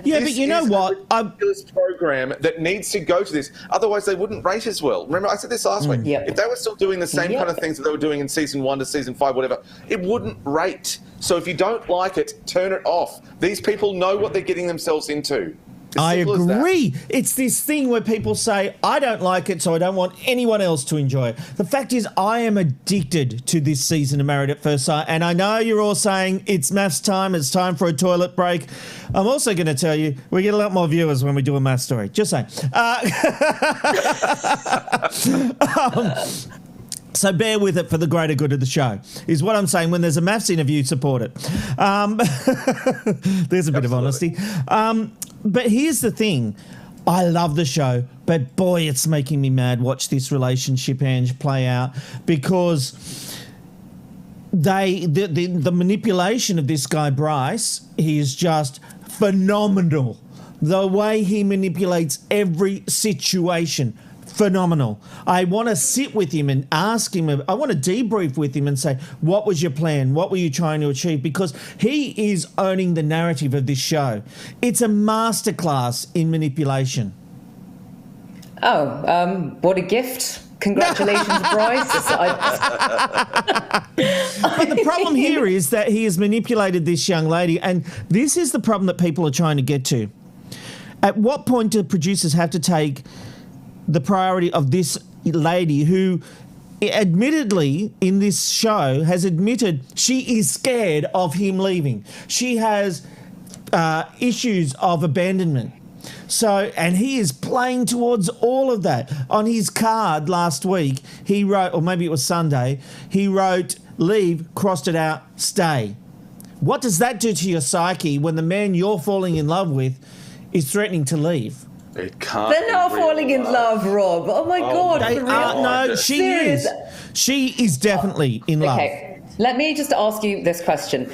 Speaker 3: Yeah, but you know what?
Speaker 4: This program that needs to go to this. Otherwise, they wouldn't rate as well. Remember, I said this last week. If they were still doing the same kind of things that they were doing in season 1 to season 5, whatever, it wouldn't rate. So if you don't like it, turn it off. These people know what they're getting themselves into.
Speaker 3: I agree. It's this thing where people say, I don't like it, so I don't want anyone else to enjoy it. The fact is, I am addicted to this season of Married at First Sight, and I know you're all saying it's maths time, it's time for a toilet break. I'm also going to tell you, we get a lot more viewers when we do a maths story. Just saying. So bear with it for the greater good of the show, is what I'm saying. When there's a maths interview, support it. There's a bit of honesty. But here's the thing. I love the show, but boy, it's making me mad. Watch this relationship, Ange, play out, because the manipulation of this guy, Bryce, he is just phenomenal. The way he manipulates every situation. Phenomenal. I want to sit with him and ask him. I want to debrief with him and say, what was your plan? What were you trying to achieve? Because he is owning the narrative of this show. It's a masterclass in manipulation.
Speaker 9: Oh, what a gift. Congratulations, Bryce.
Speaker 3: But the problem here is that he has manipulated this young lady, and this is the problem that people are trying to get to. At what point do producers have to take the priority of this lady who admittedly in this show has admitted she is scared of him leaving. She has issues of abandonment. So, and he is playing towards all of that. On his card last week, he wrote, or maybe it was Sunday, he wrote, leave, crossed it out, stay. What does that do to your psyche when the man you're falling in love with is threatening to leave?
Speaker 4: It can't.
Speaker 9: They're not falling in love, Rob. Oh my God.
Speaker 3: They are, no, she
Speaker 9: Serious?
Speaker 3: is. She is definitely in love.
Speaker 9: Okay, let me just ask you this question.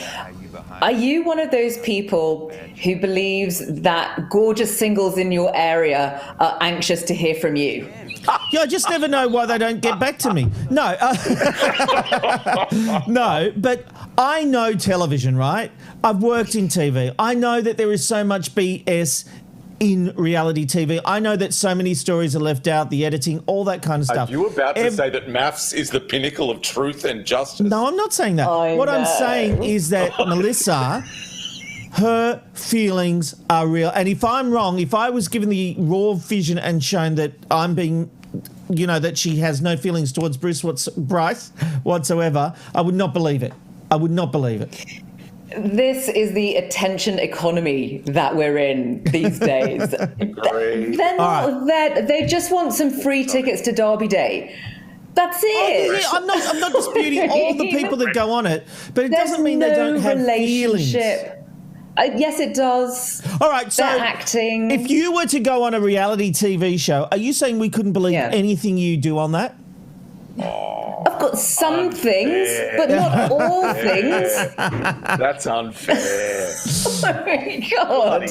Speaker 9: Are you one of those people who believes that gorgeous singles in your area are anxious to hear from you?
Speaker 3: Yeah, I just never know why they don't get back to me. No. No, but I know television, right? I've worked in TV. I know that there is so much BS in reality TV. I know that so many stories are left out, the editing, all that kind of stuff.
Speaker 4: Are you about to say that maths is the pinnacle of truth and justice?
Speaker 3: No, I'm not saying that. What I'm saying is that Melissa, her feelings are real. And if I'm wrong, if I was given the raw vision and shown that I'm being, you know, that she has no feelings towards Bryce whatsoever, I would not believe it. I would not believe it.
Speaker 9: This is the attention economy that we're in these days. They're not there. They just want some free tickets to Derby Day. That's it.
Speaker 3: Yeah, I'm not disputing all the people that go on it, but it doesn't mean they don't have feelings.
Speaker 9: Yes, it does.
Speaker 3: All right, so
Speaker 9: they're acting.
Speaker 3: If you were to go on a reality TV show, are you saying we couldn't believe anything you do on that?
Speaker 9: I've got some things, but not all things.
Speaker 4: That's unfair.
Speaker 9: Oh my God.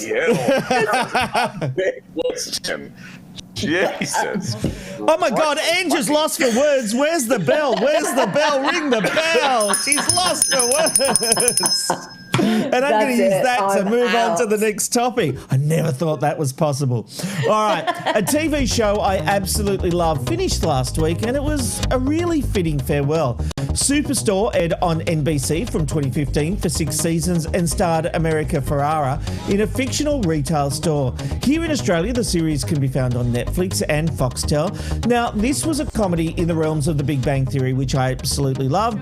Speaker 4: Jesus.
Speaker 3: Oh my God, Angie's lost for words. Where's the bell? Where's the bell? Ring the bell. She's lost for words. And I'm going to use that to move on to the next topic. I never thought that was possible. All right. A TV show I absolutely love finished last week, and it was a really fitting farewell. Superstore aired on NBC from 2015 for 6 seasons and starred America Ferrara in a fictional retail store. Here in Australia, the series can be found on Netflix and Foxtel. Now, this was a comedy in the realms of The Big Bang Theory, which I absolutely love,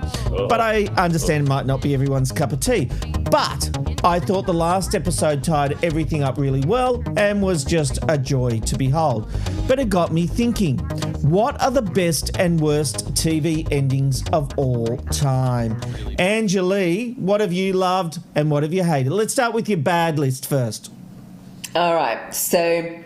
Speaker 3: but I understand it might not be everyone's cup of tea. But I thought the last episode tied everything up really well and was just a joy to behold. But it got me thinking, what are the best and worst TV endings of all time? Angelie, what have you loved and what have you hated? Let's start with your bad list first.
Speaker 9: All right, so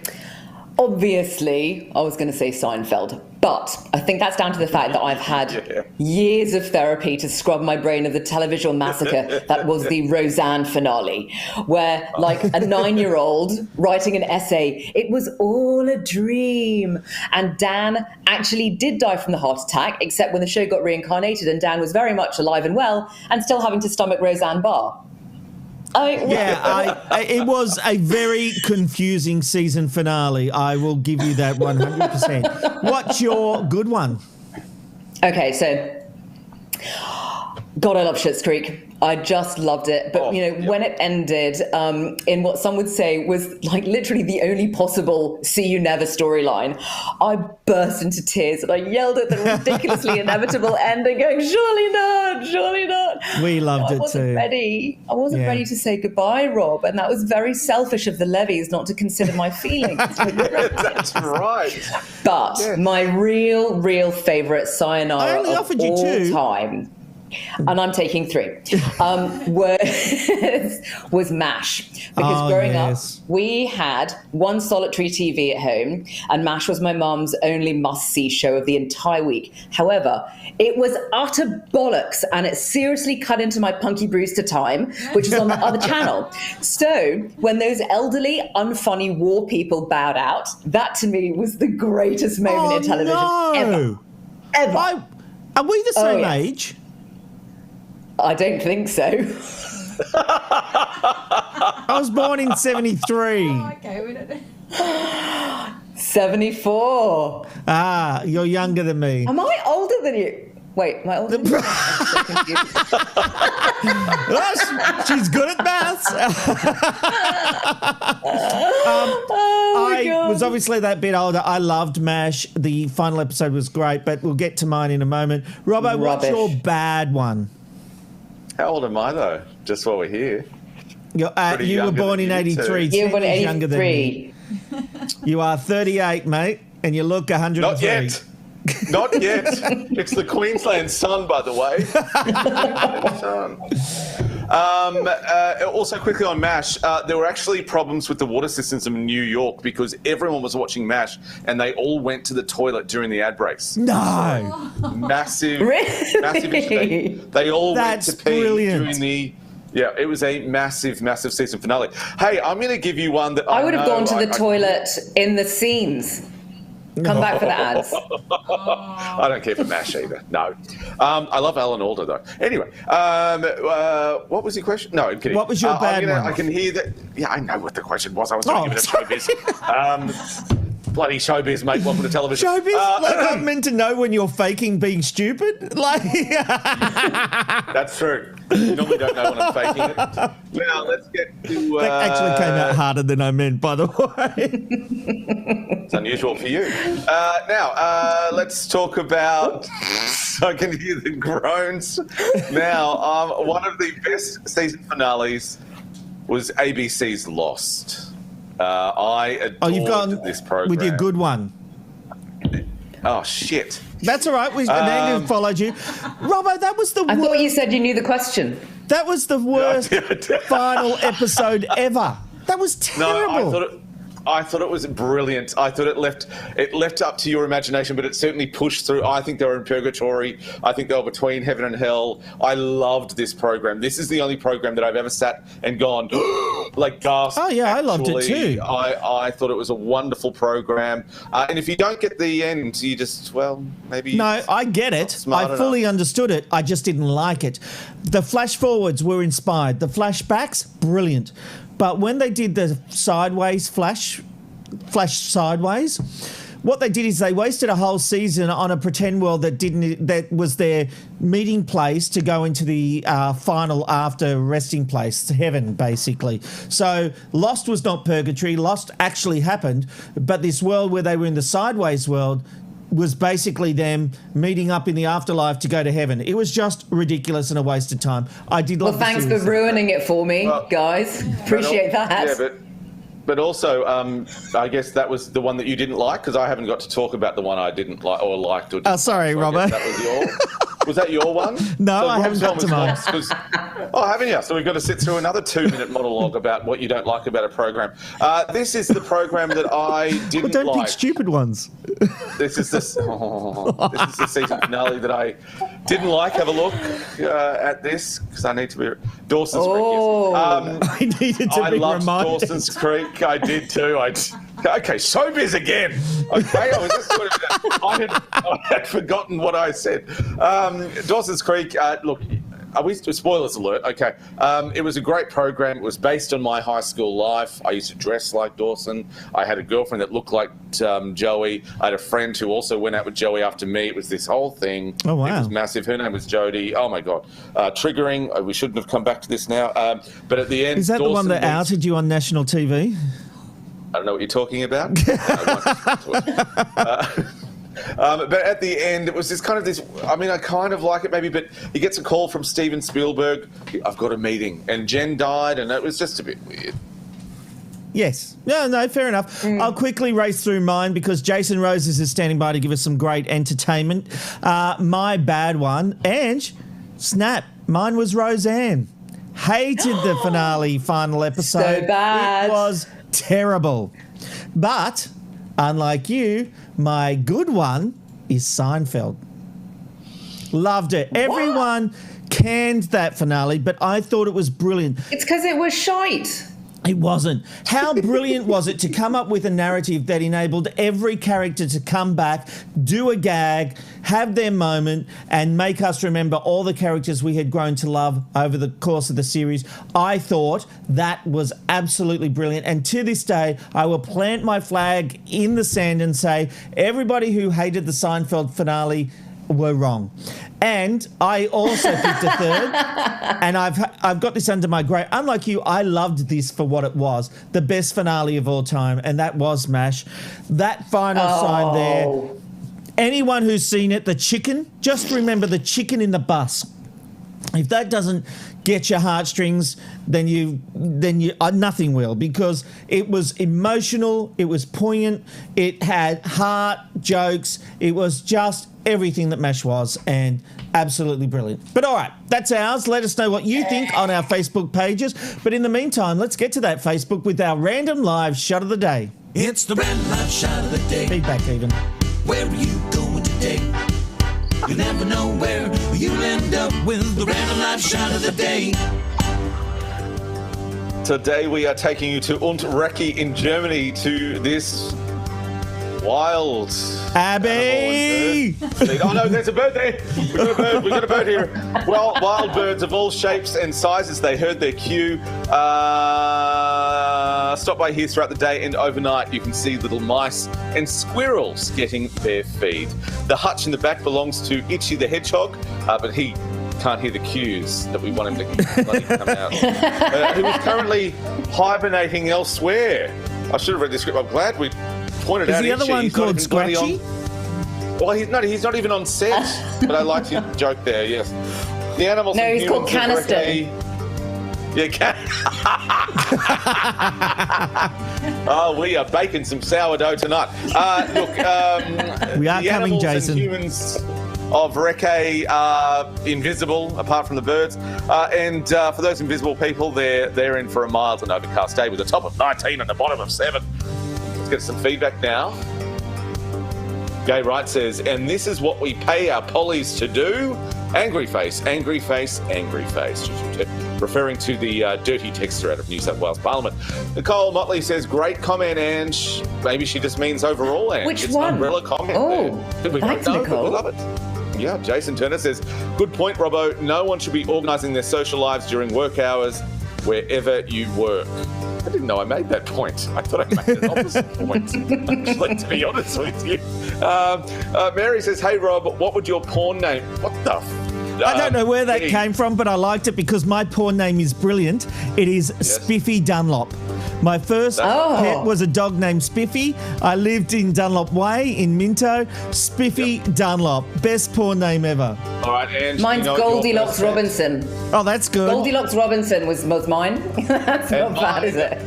Speaker 9: obviously I was going to say Seinfeld, but I think that's down to the fact that I've had years of therapy to scrub my brain of the television massacre that was the Roseanne finale, where, like a 9-year-old writing an essay, it was all a dream. And Dan actually did die from the heart attack, except when the show got reincarnated and Dan was very much alive and well and still having to stomach Roseanne Barr.
Speaker 3: It was a very confusing season finale. I will give you that 100%. What's your good one?
Speaker 9: Okay, so God, I love Schitt's Creek. I just loved it. But, when it ended in what some would say was like literally the only possible see you never storyline, I burst into tears and I yelled at the ridiculously inevitable ending going, surely not, surely not.
Speaker 3: We loved it too.
Speaker 9: I wasn't ready to say goodbye, Rob. And that was very selfish of the Levies not to consider my feelings.
Speaker 4: That's right.
Speaker 9: But my real favourite sayonara of all time. and I'm taking 3, was MASH. Because growing up, we had one solitary TV at home, and MASH was my mum's only must-see show of the entire week. However, it was utter bollocks, and it seriously cut into my Punky Brewster time, which was on the other channel. So when those elderly, unfunny war people bowed out, that to me was the greatest moment in television ever.
Speaker 3: Are we the same age?
Speaker 9: I don't think so.
Speaker 3: I was born in 73.
Speaker 9: Okay, we don't know. 74.
Speaker 3: Ah, you're younger than me.
Speaker 9: Am I older than you? Wait, am I older than you? I'm so confused.
Speaker 3: She's good at maths. I was obviously that bit older. I loved MASH. The final episode was great, but we'll get to mine in a moment. Robbo, what's your bad one?
Speaker 4: How old am I, though? Just while we're here.
Speaker 3: You were born in 83.
Speaker 9: You were born in 83.
Speaker 3: Younger than me. You are 38, mate, and you look 103.
Speaker 4: Not yet. Not yet. It's the Queensland sun, by the way. Also, quickly on MASH, there were actually problems with the water systems in New York because everyone was watching MASH and they all went to the toilet during the ad breaks.
Speaker 3: No.
Speaker 4: Massive issue. They all went to pee during the... Yeah, it was a massive, massive season finale. Hey, I'm going to give you one that
Speaker 9: I would have gone to the toilet in the scenes. Come back for the ads.
Speaker 4: I don't care for MASH either. No. I love Alan Alda, though. Anyway, what was your question? No, I'm kidding.
Speaker 3: What was your bad one?
Speaker 4: I can hear that. Yeah, I know what the question was. I was trying to give it a showbiz. Bloody showbiz, mate. Welcome to television.
Speaker 3: Showbiz? I'm meant to know when you're faking being stupid?
Speaker 4: That's true. You normally don't know when I'm faking it. Now, let's get to...
Speaker 3: That actually came out harder than I meant, by the way.
Speaker 4: It's unusual for you. Now, let's talk about... I can hear the groans. Now, one of the best season finales was ABC's Lost. I adored this program.
Speaker 3: With your good one.
Speaker 4: Oh, shit.
Speaker 3: That's all right. Amanda followed you. Robbo, that was the worst.
Speaker 9: I thought you said you knew the question.
Speaker 3: That was the worst final episode ever. That was terrible.
Speaker 4: No, I thought it was brilliant. I thought it left up to your imagination, but it certainly pushed through. I think they were in purgatory. I think they were between heaven and hell. I loved this program. This is the only program that I've ever sat and gone, like, gasped.
Speaker 3: Oh, yeah, I loved it too.
Speaker 4: I thought it was a wonderful program. And if you don't get the end, you just, well, maybe...
Speaker 3: No, I get it. I fully understood it. I just didn't like it. The flash forwards were inspired. The flashbacks, brilliant. But when they did the sideways flash sideways, what they did is they wasted a whole season on a pretend world that was their meeting place to go into the final after resting place, heaven, basically. So Lost was not purgatory. Lost actually happened, but this world where they were in the sideways world was basically them meeting up in the afterlife to go to heaven. It was just ridiculous and a waste of time. I did love.
Speaker 9: Well, thanks for ruining it for me, guys. Appreciate that.
Speaker 4: Yeah, but also, I guess that was the one that you didn't like, because I haven't got to talk about the one I didn't like or liked. Or didn't
Speaker 3: sorry,
Speaker 4: like, so
Speaker 3: Robbo.
Speaker 4: Was that your one?
Speaker 3: No,
Speaker 4: so
Speaker 3: I haven't got to mine.
Speaker 4: Oh, haven't you? So we've got to sit through another 2-minute monologue about what you don't like about a program. This is the program that I didn't
Speaker 3: don't
Speaker 4: like.
Speaker 3: Pick stupid ones.
Speaker 4: This is the season finale that I didn't like. Have a look at this, because I need to be... Dawson's Creek.
Speaker 3: I needed to be
Speaker 4: loved
Speaker 3: reminded.
Speaker 4: Dawson's Creek. I did too. Okay, showbiz again. Okay, I had forgotten what I said. Dawson's Creek, look, spoilers alert, okay. It was a great program. It was based on my high school life. I used to dress like Dawson. I had a girlfriend that looked like Joey. I had a friend who also went out with Joey after me. It was this whole thing.
Speaker 3: Oh, wow.
Speaker 4: It was massive. Her name was Jodie. Oh, my God. Triggering. We shouldn't have come back to this now. But at the end...
Speaker 3: Is that
Speaker 4: Dawson
Speaker 3: the one that outed you on national TV?
Speaker 4: I don't know what you're talking about. But at the end, it was this kind of this... I mean, I kind of like it maybe, but he gets a call from Steven Spielberg. I've got a meeting. And Jen died, and it was just a bit weird.
Speaker 3: Yes. No, fair enough. I'll quickly race through mine because Jason Roses is standing by to give us some great entertainment. My bad one, Ange, Snap. Mine was Roseanne. Hated the finale final episode.
Speaker 9: So bad.
Speaker 3: It was terrible. But, unlike you, my good one is Seinfeld. Loved it.
Speaker 9: What?
Speaker 3: Everyone canned that finale, but I thought it was brilliant.
Speaker 9: It's because it was shite.
Speaker 3: It wasn't. How brilliant was it to come up with a narrative that enabled every character to come back, do a gag, have their moment, and make us remember all the characters we had grown to love over the course of the series? I thought that was absolutely brilliant. And to this day, I will plant my flag in the sand and say everybody who hated the Seinfeld finale were wrong. And I also picked a third, and I've got this under my grate. Unlike you, I loved this for what it was, the best finale of all time, and that was MASH. That final sign there. Anyone who's seen it, the chicken, just remember the chicken in the bus. If that doesn't get your heartstrings, then you nothing will, because it was emotional, it was poignant, it had heart, jokes, it was just everything that MASH was, and absolutely brilliant. But all right, that's ours. Let us know what you think on our Facebook pages. But in the meantime, let's get to that Facebook with our random live shot of the day.
Speaker 1: It's the random live shot of the day.
Speaker 3: Feedback even.
Speaker 1: Where are you going today? You never know where you'll end up with the random live shot of the day.
Speaker 4: Today we are taking you to Unterrecke in Germany to this wild
Speaker 3: Abby!
Speaker 4: Oh no, there's a bird there. We got a bird here. Well, wild birds of all shapes and sizes. They heard their cue. Stop by here throughout the day and overnight. You can see little mice and squirrels getting their feed. The hutch in the back belongs to Itchy the hedgehog, but he can't hear the cues that we want him to bloody come out. Who is currently hibernating elsewhere. I should have read the script. I'm glad we pointed out.
Speaker 3: Is the other one called Scratchy?
Speaker 4: Well, he's not even on set. But I liked your joke there. Yes, the animals.
Speaker 9: No, he's called Canister.
Speaker 4: Yeah, oh, we are baking some sourdough tonight. Look,
Speaker 3: we are
Speaker 4: the
Speaker 3: coming,
Speaker 4: animals
Speaker 3: Jason.
Speaker 4: And humans of Recce are invisible, apart from the birds. And for those invisible people, they're in for a mild and overcast day with a top of 19 and the bottom of 7. Let's get some feedback now. Gay Wright says, and this is what we pay our pollies to do. Angry face, angry face, angry face. Referring to the dirty texter out of New South Wales Parliament. Nicole Motley says, great comment, Ange. Maybe she just means overall, Ange.
Speaker 9: Which
Speaker 4: it's
Speaker 9: one?
Speaker 4: An umbrella comment.
Speaker 9: Oh,
Speaker 4: we
Speaker 9: thanks,
Speaker 4: don't know,
Speaker 9: Nicole.
Speaker 4: but we love it. Yeah, Jason Turner says, good point, Robbo. No one should be organising their social lives during work hours wherever you work. I didn't know I made that point. I thought I made an opposite point, actually, to be honest with you. Mary says, hey, Rob, what would your porn name? What the
Speaker 3: I don't know where that came from, but I liked it because my porn name is brilliant. It is Spiffy Dunlop. My first pet was a dog named Spiffy. I lived in Dunlop Way in Minto. Spiffy Dunlop. Best porn name ever.
Speaker 4: All right, Ange.
Speaker 9: Mine's Goldilocks Robinson.
Speaker 3: Oh, that's good.
Speaker 9: Goldilocks Robinson was mine. That's not bad, is it?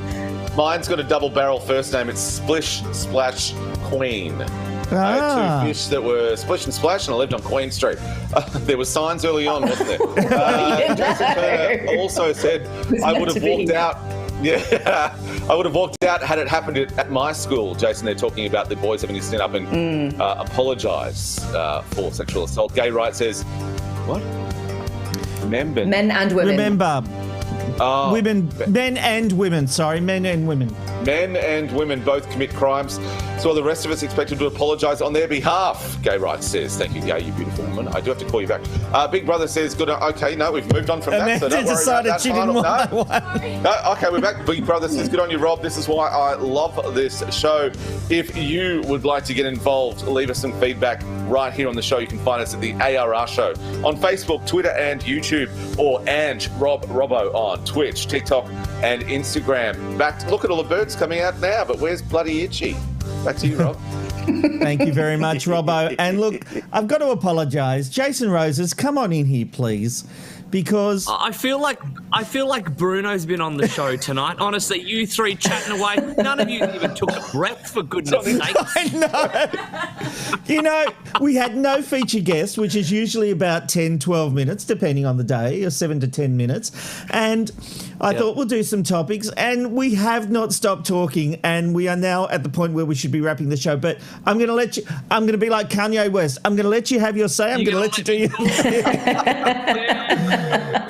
Speaker 4: Mine's got a double barrel first name. It's Splish Splash Queen. I had 2 fish that were Splish and Splash, and I lived on Queen Street. There were signs early on, wasn't there? Jason Turner also said, I would have walked out. Yeah, I would have walked out had it happened at my school. Jason, they're talking about the boys having to stand up and apologise for sexual assault. Gay Right says, what? Remember.
Speaker 9: Men and women.
Speaker 3: Remember. Women, men and women. Sorry, men and women.
Speaker 4: Men and women both commit crimes, so are the rest of us expected to apologise on their behalf? Gay Rights says, thank you, Gay, you beautiful woman. I do have to call you back. Big Brother says, good. Okay, no, we've moved on from that. So don't worry about that.
Speaker 3: She didn't want that one.
Speaker 4: No, okay, we're back. Big Brother says, good on you, Rob. This is why I love this show. If you would like to get involved, leave us some feedback right here on the show. You can find us at the ARR Show on Facebook, Twitter, and YouTube, or Ange Rob Robbo on Twitch, TikTok, and Instagram. Look at all the birds coming out now, but where's bloody Itchy? Back to you, Rob.
Speaker 3: Thank you very much, Robbo. And look, I've got to apologise. Jason Roses, come on in here, please. because
Speaker 15: I feel like Bruno's been on the show tonight. Honestly, you three chatting away. None of you even took a breath, for goodness sake.
Speaker 3: I know. You know, we had no feature guest, which is usually about 10, 12 minutes, depending on the day, or 7 to 10 minutes. And I thought we'll do some topics, and we have not stopped talking, and we are now at the point where we should be wrapping the show. But I'm going to be like Kanye West. I'm going to let you have your say. I'm going to let you do your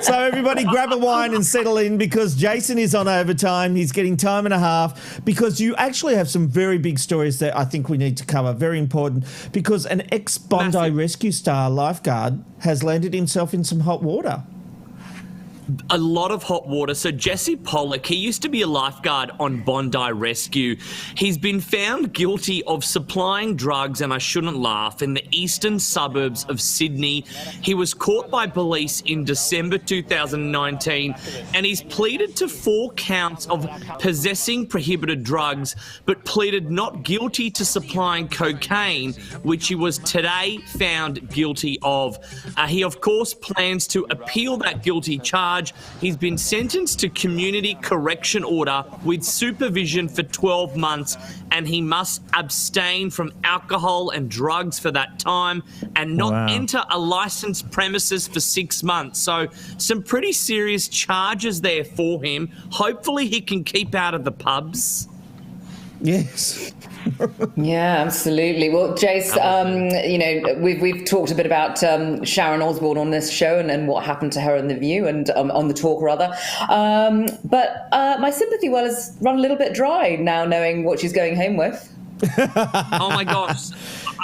Speaker 3: So everybody grab a wine and settle in, because Jason is on overtime. He's getting time and a half, because you actually have some very big stories that I think we need to cover. Very important, because an ex-Bondi Rescue Star lifeguard has landed himself in some hot water.
Speaker 15: A lot of hot water. So Jesse Pollock, he used to be a lifeguard on Bondi Rescue. He's been found guilty of supplying drugs, and I shouldn't laugh, in the eastern suburbs of Sydney. He was caught by police in December 2019, and he's pleaded to 4 counts of possessing prohibited drugs, but pleaded not guilty to supplying cocaine, which he was today found guilty of. He, of course, plans to appeal that guilty charge. He's been sentenced to community correction order with supervision for 12 months, and he must abstain from alcohol and drugs for that time and not enter a licensed premises for 6 months. So some pretty serious charges there for him. Hopefully he can keep out of the pubs.
Speaker 3: Yes.
Speaker 9: Yeah, absolutely. Well, Jace, you know, we've talked a bit about Sharon Osbourne on this show and what happened to her in The View and on The Talk, rather. But my sympathy well has run a little bit dry now, knowing what she's going home with.
Speaker 15: Oh my gosh.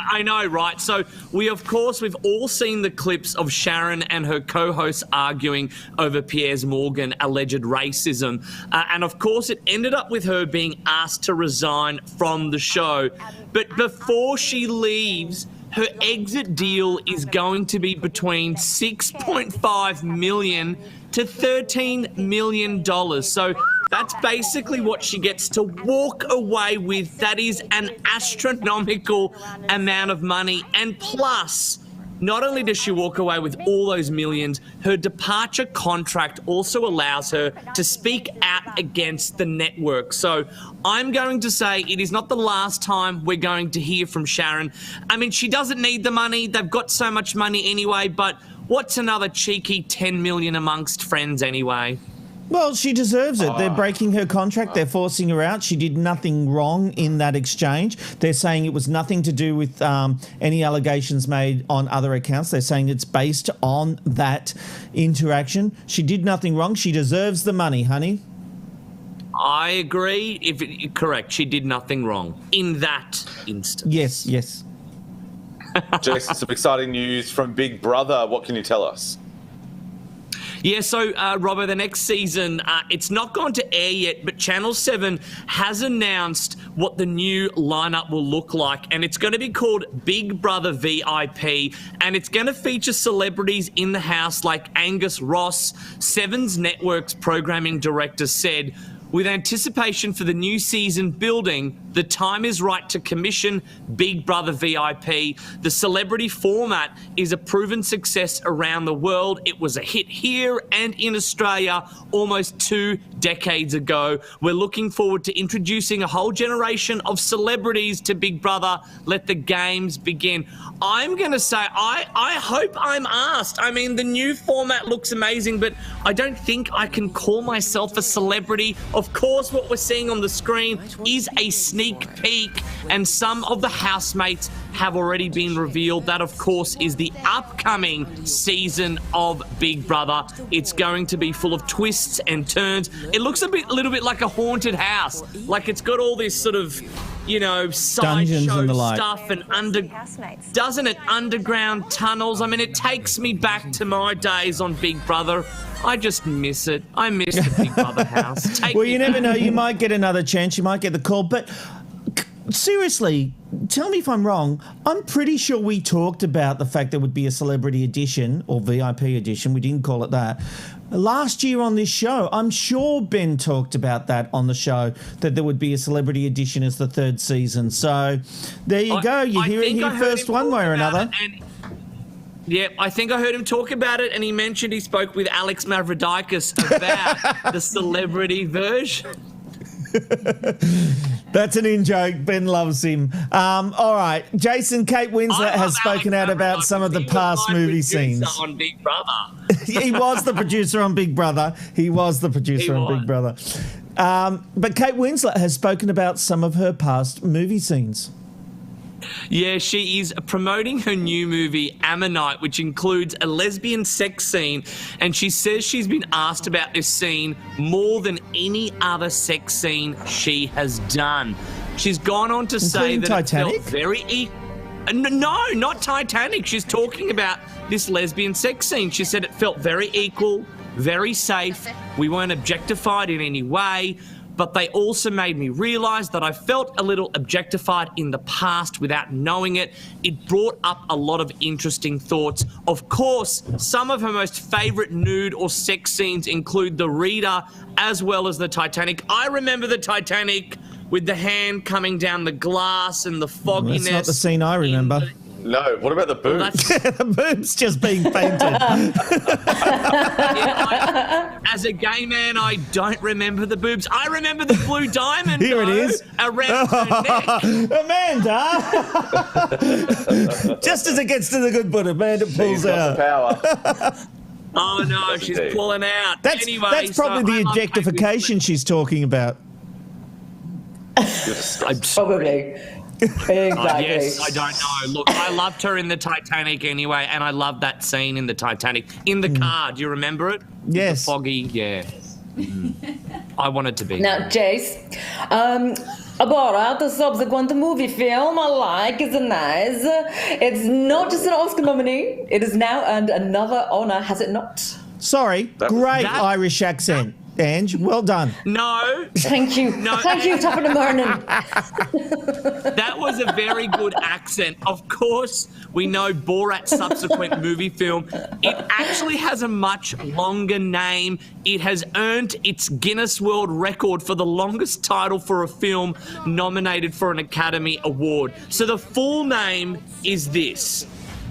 Speaker 15: I know, right? So we've all seen the clips of Sharon and her co-hosts arguing over Piers Morgan alleged racism. And of course, it ended up with her being asked to resign from the show. But before she leaves, her exit deal is going to be between $6.5 million to $13 million. So that's basically what she gets to walk away with. That is an astronomical amount of money. And plus, not only does she walk away with all those millions, her departure contract also allows her to speak out against the network. So I'm going to say it is not the last time we're going to hear from Sharon. I mean, she doesn't need the money. They've got so much money anyway, but what's another cheeky 10 million amongst friends anyway?
Speaker 3: Well, she deserves it. They're breaking her contract. They're forcing her out. She did nothing wrong in that exchange. They're saying it was nothing to do with any allegations made on other accounts. They're saying it's based on that interaction. She did nothing wrong. She deserves the money, honey.
Speaker 15: I agree. Correct. She did nothing wrong in that instance.
Speaker 3: Yes.
Speaker 4: Jason, some exciting news from Big Brother. What can you tell us?
Speaker 15: Yeah, so, Robbo, the next season, it's not gone to air yet, but Channel 7 has announced what the new lineup will look like, and it's going to be called Big Brother VIP, and it's going to feature celebrities in the house like Angus Ross. Seven's Network's programming director said, with anticipation for the new season building, the time is right to commission Big Brother VIP. The celebrity format is a proven success around the world. It was a hit here and in Australia almost 2 decades ago. We're looking forward to introducing a whole generation of celebrities to Big Brother. Let the games begin. I'm going to say, I hope I'm asked. I mean, the new format looks amazing, but I don't think I can call myself a celebrity. Of course, what we're seeing on the screen is a sneak peek, and some of the housemates have already been revealed. That, of course, is the upcoming season of Big Brother. It's going to be full of twists and turns. It looks a little bit like a haunted house. Like it's got all this sort of, you know, sideshow stuff and doesn't it? Underground tunnels. I mean, it takes me back to my days on Big Brother. I just miss it. I miss the Big Brother house.
Speaker 3: Well, you never know. You might get another chance. You might get the call. But seriously, tell me if I'm wrong. I'm pretty sure we talked about the fact there would be a celebrity edition or VIP edition. We didn't call it that. Last year on this show, I'm sure Ben talked about that on the show, that there would be a celebrity edition as the 3rd season. So there you go. You hear it here first one way or another.
Speaker 15: Yeah, I think I heard him talk about it, and he mentioned he spoke with Alex Mavrodikis about the celebrity version.
Speaker 3: That's an in-joke. Ben loves him. All right. Jason, Kate Winslet has spoken out about some of the past movie scenes.
Speaker 15: On Big Brother.
Speaker 3: He was the producer on Big Brother. Big Brother. But Kate Winslet has spoken about some of her past movie scenes.
Speaker 15: Yeah, she is promoting her new movie, Ammonite, which includes a lesbian sex scene, and she says she's been asked about this scene more than any other sex scene she has done. She's gone on to say that
Speaker 3: Titanic?
Speaker 15: it felt very... No, not Titanic. She's talking about this lesbian sex scene. She said it felt very equal, very safe. We weren't objectified in any way. But they also made me realise that I felt a little objectified in the past without knowing it. It brought up a lot of interesting thoughts. Of course, some of her most favourite nude or sex scenes include the Reader as well as the Titanic. I remember the Titanic with the hand coming down the glass and the fogginess.
Speaker 3: That's not the scene I remember.
Speaker 4: No, what about the boobs?
Speaker 3: The boobs just being painted.
Speaker 15: As a gay man, I don't remember the boobs. I remember the blue diamond.
Speaker 3: Here it is.
Speaker 15: Around her neck.
Speaker 3: Amanda! Just as it gets to the good bit, Amanda pulls out.
Speaker 15: Oh, no, she's pulling out.
Speaker 3: That's probably the objectification she's talking about.
Speaker 9: Probably. Exactly.
Speaker 15: Yes, I don't know. Look, I loved her in the Titanic anyway, and I love that scene in the Titanic. In the car, do you remember it?
Speaker 3: Yes.
Speaker 15: The foggy, yeah. I wanted to be.
Speaker 9: Now, Jace, Borat, the subsequent movie film I like, is nice. It's not just an Oscar nominee. It has now earned another honour, has it not?
Speaker 3: Sorry, great Irish accent. Ange, well done.
Speaker 15: No.
Speaker 9: Thank you. Thank you, top of the morning.
Speaker 15: That was a very good accent. Of course, we know Borat's subsequent movie film. It actually has a much longer name. It has earned its Guinness World Record for the longest title for a film nominated for an Academy Award. So the full name is this: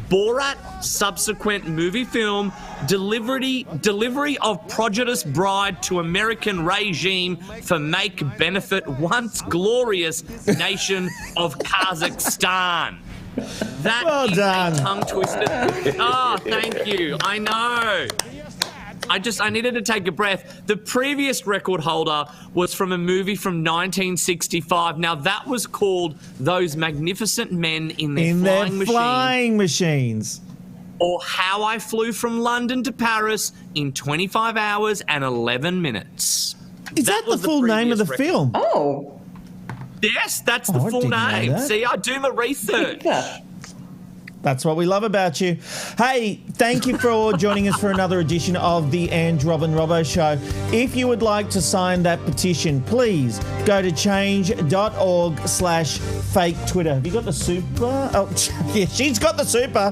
Speaker 15: Borat subsequent movie film, delivery of prejudiced bride to American regime for make benefit once glorious nation of Kazakhstan. That
Speaker 3: well
Speaker 15: is
Speaker 3: done.
Speaker 15: a tongue twister. Oh, thank you. I know. I needed to take a breath. The previous record holder was from a movie from 1965. Now, that was called Those Magnificent Men in Their
Speaker 3: Flying Machines.
Speaker 15: Or How I Flew from London to Paris in 25 hours and 11 minutes.
Speaker 3: Is that the full name of the film?
Speaker 9: Oh.
Speaker 15: Yes, that's the full name. See, I do my research.
Speaker 3: That's what we love about you. Hey, thank you for joining us for another edition of the Ange Robin Robbo Show. If you would like to sign that petition, please go to change.org/fake Twitter. Have you got the super? Oh, yeah, she's got the super.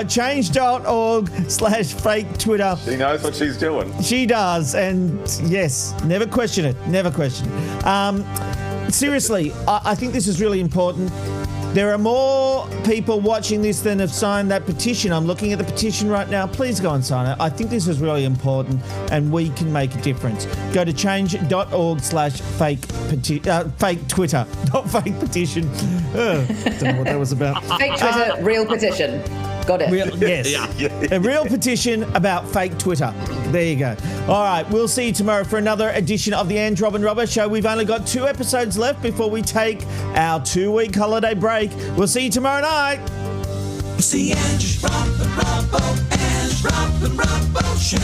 Speaker 3: Change.org/fake Twitter.
Speaker 4: She knows what she's doing.
Speaker 3: She does. And yes, never question it. Never question it. Seriously, I think this is really important. There are more people watching this than have signed that petition. I'm looking at the petition right now. Please go and sign it. I think this is really important and we can make a difference. Go to change.org/fake Twitter, not fake petition. Don't know what that was about.
Speaker 9: Fake Twitter, real petition. Got it.
Speaker 3: Yes. A real petition about fake Twitter. There you go. All right. We'll see you tomorrow for another edition of the Ange Robin Robbo Show. We've only got 2 episodes left before we take our 2-week holiday break. We'll see you tomorrow night.
Speaker 1: See Ange Robin Robbo, Ange Robin Robbo Show.